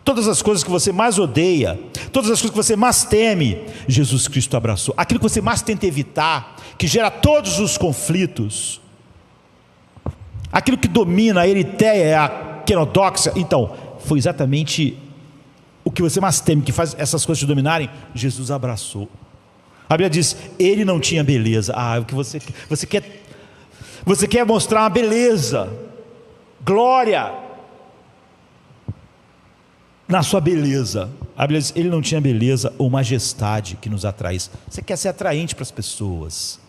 Todas as coisas que você mais odeia, todas as coisas que você mais teme, Jesus Cristo abraçou. Aquilo que você mais tenta evitar, que gera todos os conflitos, aquilo que domina a eritéia, a quenodoxia, então, foi exatamente o que você mais teme, que faz essas coisas te dominarem, Jesus abraçou. A Bíblia diz, ele não tinha beleza. O que você quer mostrar uma beleza, glória na sua beleza. A Bíblia diz, ele não tinha beleza ou majestade que nos atraísse. Você quer ser atraente para as pessoas.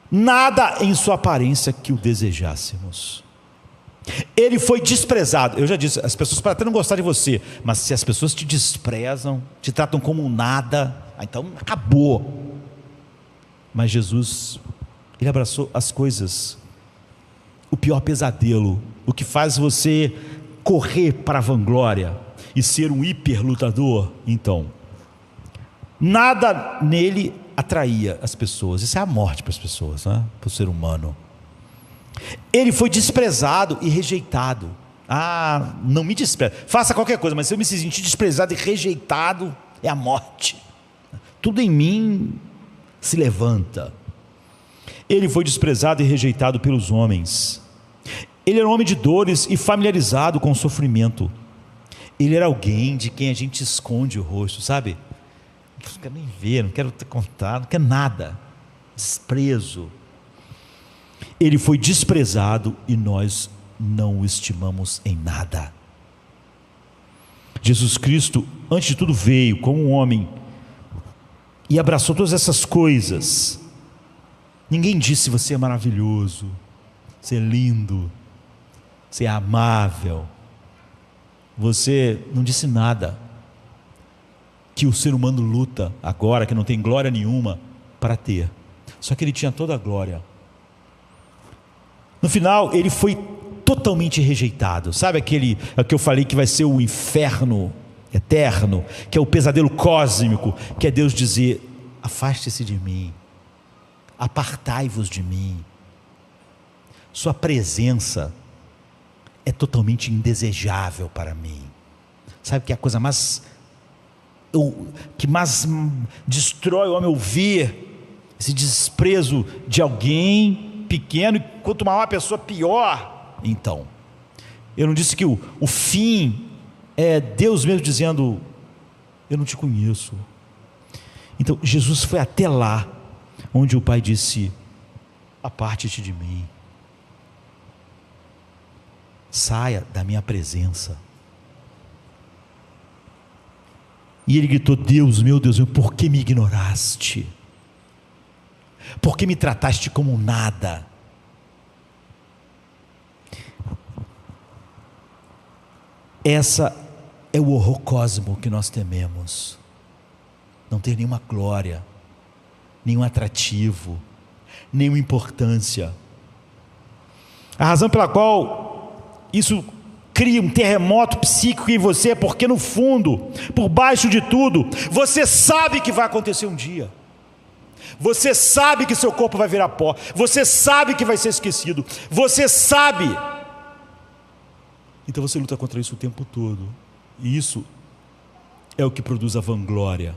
Nada em sua aparência que o desejássemos. Ele foi desprezado. Eu já disse, as pessoas podem até não gostar de você, mas se as pessoas te desprezam, te tratam como nada, então acabou. Mas Jesus, ele abraçou as coisas, o pior pesadelo, o que faz você correr para a vanglória e ser um hiperlutador. Então, nada nele atraía as pessoas. Isso é a morte para as pessoas, né? Para o ser humano. Ele foi desprezado e rejeitado. Não me despreze, faça qualquer coisa, mas se eu me sentir desprezado e rejeitado, é a morte. Tudo em mim se levanta. Ele foi desprezado e rejeitado pelos homens. Ele era um homem de dores e familiarizado com o sofrimento. Ele era alguém de quem a gente esconde o rosto, sabe? Não quero nem ver, não quero te contar, não quero nada. Desprezo. Ele foi desprezado e nós não o estimamos em nada. Jesus Cristo, antes de tudo, veio como um homem e abraçou todas essas coisas. Ninguém disse você é maravilhoso, você é lindo, você é amável. Você não disse nada que o ser humano luta agora, que não tem glória nenhuma, para ter. Só que ele tinha toda a glória. No final, ele foi totalmente rejeitado. Sabe aquele que eu falei que vai ser o inferno eterno, que é o pesadelo cósmico, que é Deus dizer: afaste-se de mim, apartai-vos de mim. Sua presença é totalmente indesejável para mim. Sabe que é a coisa que mais destrói o homem ouvir esse desprezo de alguém pequeno, e quanto maior a pessoa, pior. Então, eu não disse que o fim é Deus mesmo dizendo: eu não te conheço. Então Jesus foi até lá onde o Pai disse: aparte-te de mim, saia da minha presença. E ele gritou: Deus meu, por que me ignoraste? Por que me trataste como nada? Essa é o horror cósmico que nós tememos. Não ter nenhuma glória, nenhum atrativo, nenhuma importância. A razão pela qual isso cria um terremoto psíquico em você é porque no fundo, por baixo de tudo, você sabe que vai acontecer um dia. Você sabe que seu corpo vai virar pó. Você sabe que vai ser esquecido. Você sabe. Então você luta contra isso o tempo todo. E isso é o que produz a vanglória.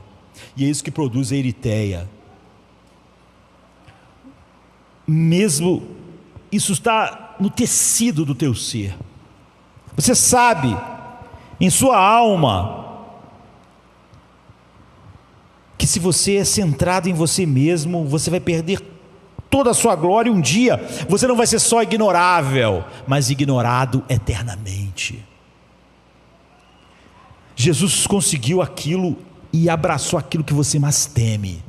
E é isso que produz a eritéia. mesmo isso está no tecido do teu ser. Você sabe em sua alma que se você é centrado em você mesmo, você vai perder toda a sua glória. Um dia você não vai ser só ignorável, mas ignorado eternamente. Jesus conseguiu aquilo e abraçou aquilo que você mais teme.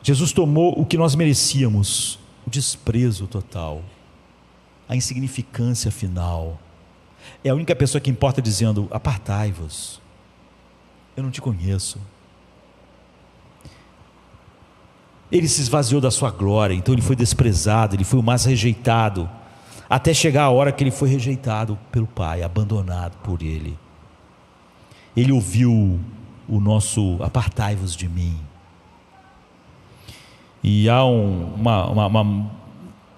Jesus tomou o que nós merecíamos, o desprezo total, a insignificância final. É a única pessoa que importa dizendo: apartai-vos, eu não te conheço. Ele se esvaziou da sua glória, então ele foi desprezado, ele foi o mais rejeitado, até chegar a hora que ele foi rejeitado pelo Pai, abandonado por ele. Ele ouviu o nosso apartai-vos de mim. E há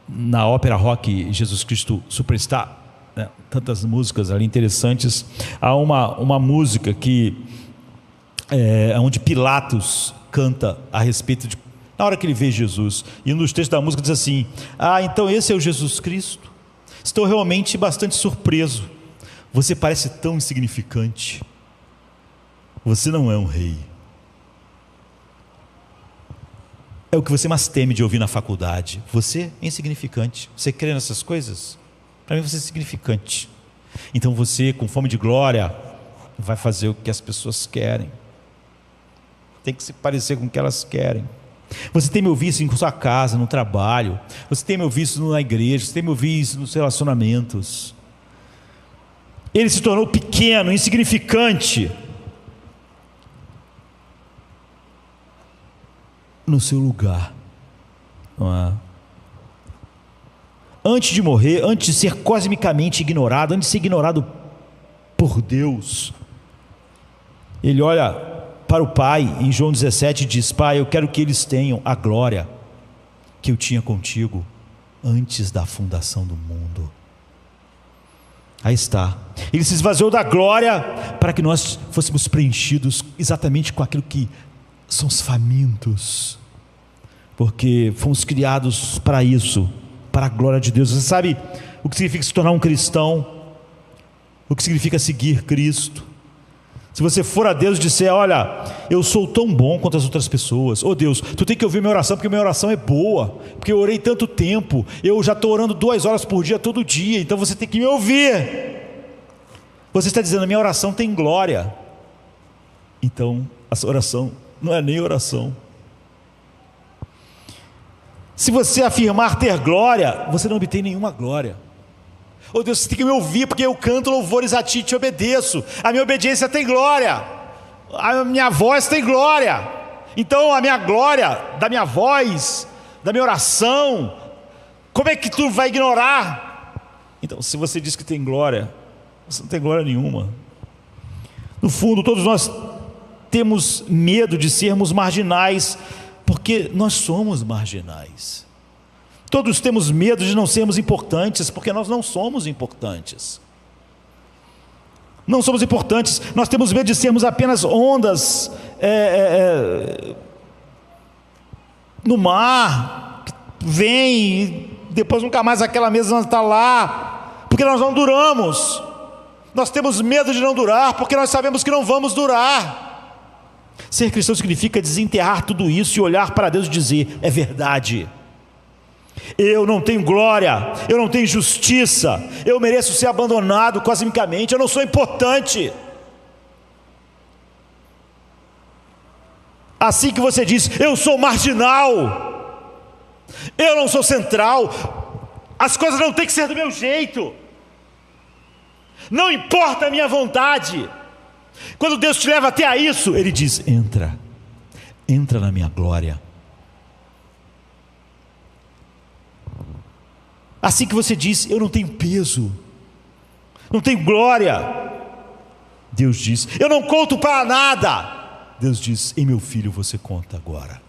na ópera rock Jesus Cristo Superstar, né, tantas músicas ali interessantes. Há uma música que onde Pilatos canta a respeito de, na hora que ele vê Jesus, e um dos textos da música diz assim: então esse é o Jesus Cristo? Estou realmente bastante surpreso. Você parece tão insignificante. Você não é um rei. É o que você mais teme de ouvir na faculdade. Você é insignificante. Você crê nessas coisas? Para mim você é insignificante. Então você, com fome de glória, vai fazer o que as pessoas querem. Tem que se parecer com o que elas querem. Você tem me ouvido isso em sua casa, no trabalho. Você tem me ouvido isso na igreja. Você tem me ouvido isso nos relacionamentos. Ele se tornou pequeno, insignificante, no seu lugar, não é? Antes de morrer, antes de ser cosmicamente ignorado, antes de ser ignorado por Deus, ele olha para o Pai em João 17 e diz: Pai, eu quero que eles tenham a glória que eu tinha contigo antes da fundação do mundo. Aí está, ele se esvaziou da glória para que nós fôssemos preenchidos exatamente com aquilo que são os famintos, porque fomos criados para isso, para a glória de Deus. Você sabe o que significa se tornar um cristão? O que significa seguir Cristo? Se você for a Deus e disser: olha, eu sou tão bom quanto as outras pessoas, oh Deus, tu tem que ouvir minha oração, porque minha oração é boa, porque eu orei tanto tempo, eu já estou orando 2 horas por dia, todo dia, então você tem que me ouvir. Você está dizendo: minha oração tem glória. Então a oração não é nem oração. Se você afirmar ter glória, você não obtém nenhuma glória. Oh Deus, você tem que me ouvir, porque eu canto louvores a ti e te obedeço. A minha obediência tem glória, a minha voz tem glória. Então a minha glória, da minha voz, da minha oração, como é que tu vai ignorar? Então, se você diz que tem glória, você não tem glória nenhuma. No fundo, todos nós temos medo de sermos marginais, porque nós somos marginais. Todos temos medo de não sermos importantes, porque nós não somos importantes. Não somos importantes. Nós temos medo de sermos apenas ondas no mar, que vem e depois nunca mais aquela mesa está lá, porque nós não duramos. Nós temos medo de não durar, porque nós sabemos que não vamos durar. Ser cristão significa desenterrar tudo isso e olhar para Deus e dizer: é verdade, eu não tenho glória, eu não tenho justiça, eu mereço ser abandonado cosmicamente, eu não sou importante. Assim que você diz: eu sou marginal, eu não sou central, as coisas não têm que ser do meu jeito, não importa a minha vontade. Quando Deus te leva até a isso, Ele diz: entra na minha glória. Assim que você diz: eu não tenho peso, não tenho glória, Deus diz: eu não conto para nada. Deus diz: em meu filho você conta agora.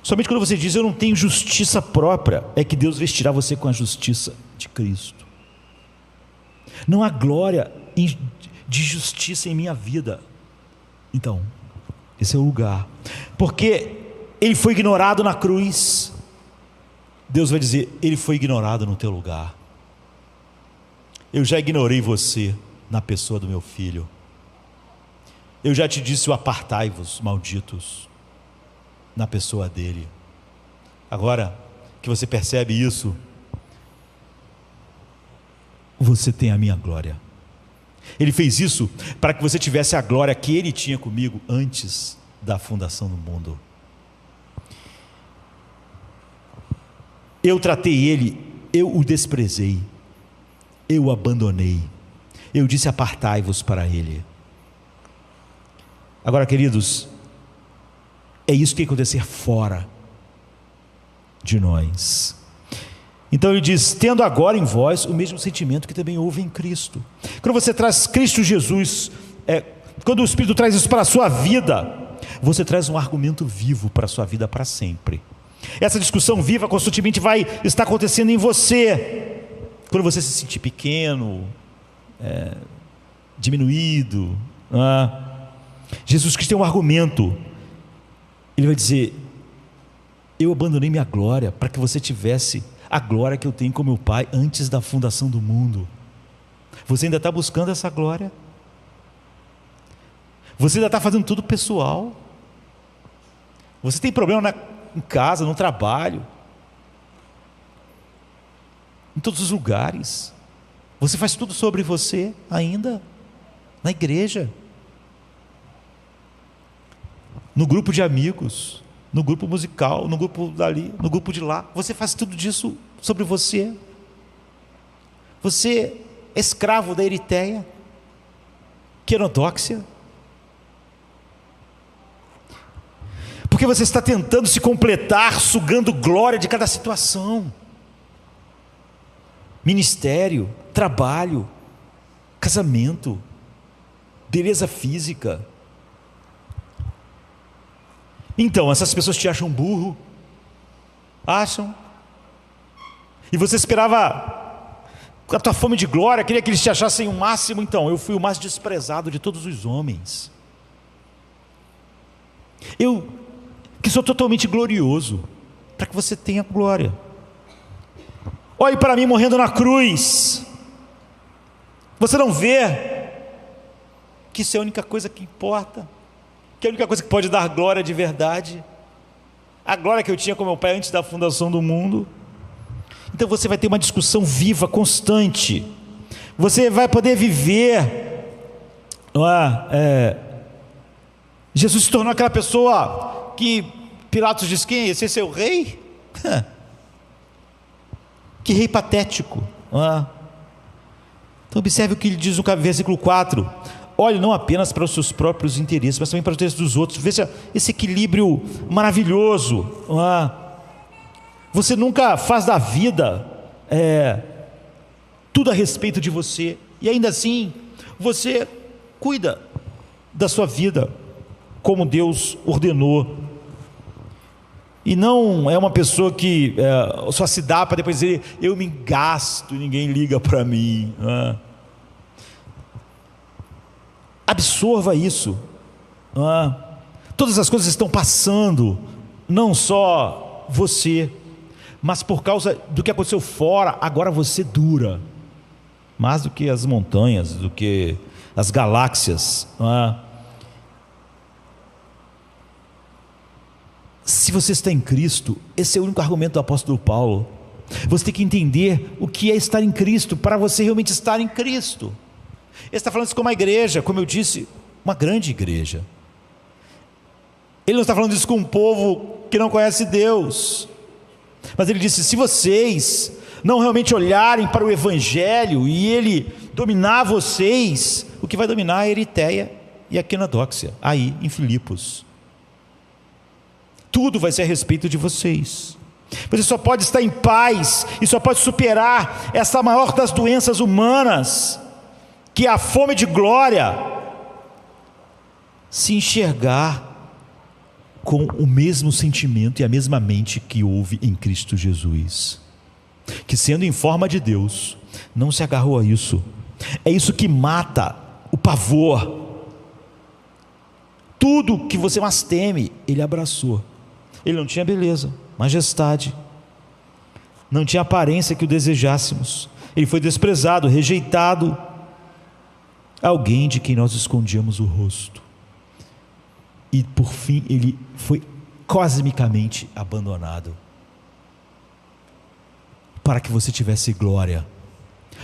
Somente quando você diz: eu não tenho justiça própria, é que Deus vestirá você com a justiça de Cristo. Não há glória de justiça em minha vida. Então, esse é o lugar, porque ele foi ignorado na cruz, Deus vai dizer: ele foi ignorado no teu lugar. Eu já ignorei você na pessoa do meu filho. Eu já te disse o apartai-vos, malditos, na pessoa dele. Agora que você percebe isso, você tem a minha glória. Ele fez isso para que você tivesse a glória que ele tinha comigo antes da fundação do mundo. Eu tratei ele, eu o desprezei, eu o abandonei, eu disse: apartai-vos para ele. Agora, queridos, é isso que vai acontecer fora de nós. Então ele diz: tendo agora em vós o mesmo sentimento que também houve em Cristo. Quando você traz Cristo Jesus, quando o Espírito traz isso para a sua vida, você traz um argumento vivo para a sua vida para sempre. Essa discussão viva constantemente vai estar acontecendo em você. Quando você se sentir pequeno, diminuído, Jesus Cristo tem um argumento. Ele vai dizer: eu abandonei minha glória para que você tivesse a glória que eu tenho com meu Pai antes da fundação do mundo. Você ainda está buscando essa glória? Você ainda está fazendo tudo pessoal? Você tem problema em casa, no trabalho, em todos os lugares. Você faz tudo sobre você ainda, na igreja, no grupo de amigos, no grupo musical, no grupo dali, no grupo de lá. Você faz tudo disso sobre você. Você é escravo da Eritéia, Querodóxia, porque você está tentando se completar, sugando glória de cada situação. Ministério, trabalho, casamento, beleza física. Então, essas pessoas te acham burro? Acham? E você esperava a tua fome de glória, queria que eles te achassem o máximo. Então, eu fui o mais desprezado de todos os homens. Eu, que sou totalmente glorioso, para que você tenha glória. Olhe para mim morrendo na cruz. Você não vê que isso é a única coisa que importa? Que é a única coisa que pode dar glória de verdade? A glória que eu tinha com meu Pai antes da fundação do mundo. Então você vai ter uma discussão viva, constante. Você vai poder viver. Jesus se tornou aquela pessoa que Pilatos diz: quem é esse? Esse é o rei? Que rei patético. Então observe o que ele diz no versículo 4. Olhe não apenas para os seus próprios interesses, mas também para os interesses dos outros. Veja esse equilíbrio maravilhoso. Você nunca faz da vida tudo a respeito de você, e ainda assim você cuida da sua vida como Deus ordenou. E não é uma pessoa que só se dá para depois dizer: eu me gasto e ninguém liga para mim. Absorva isso. Todas as coisas estão passando, não só você, mas por causa do que aconteceu fora, agora você dura mais do que as montanhas, do que as galáxias. Se você está em Cristo, esse é o único argumento do apóstolo Paulo. Você tem que entender o que é estar em Cristo, para você realmente estar em Cristo. Ele está falando isso com uma igreja, como eu disse, uma grande igreja. Ele não está falando isso com um povo que não conhece Deus, mas ele disse: se vocês não realmente olharem para o Evangelho e ele dominar vocês, o que vai dominar é a Eritéia e a Querodóxia, aí em Filipos. Tudo vai ser a respeito de vocês. Você só pode estar em paz e só pode superar essa maior das doenças humanas, que é a fome de glória, se enxergar com o mesmo sentimento e a mesma mente que houve em Cristo Jesus, que sendo em forma de Deus, não se agarrou a isso. É isso que mata o pavor. Tudo que você mais teme, Ele abraçou. Ele não tinha beleza, majestade, não tinha aparência que o desejássemos. Ele foi desprezado, rejeitado, alguém de quem nós escondíamos o rosto. E por fim ele foi cosmicamente abandonado, para que você tivesse glória.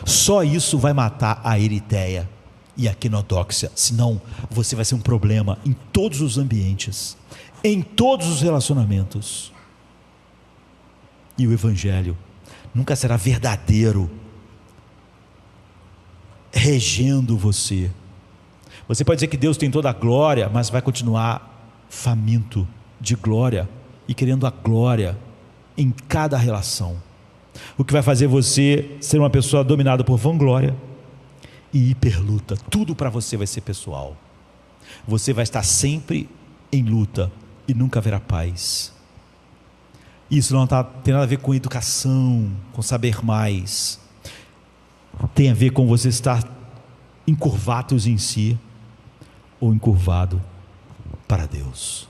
Só isso vai matar a eritéia e a quinodóxia, senão você vai ser um problema em todos os ambientes, em todos os relacionamentos. E o evangelho nunca será verdadeiro, regendo você. Você pode dizer que Deus tem toda a glória, mas vai continuar faminto de glória e querendo a glória em cada relação, o que vai fazer você ser uma pessoa dominada por vanglória e hiperluta. Tudo para você vai ser pessoal, você vai estar sempre em luta e nunca haverá paz. Isso não tem nada a ver com educação, com saber mais, tem a ver com você estar encurvados em si ou encurvado para Deus.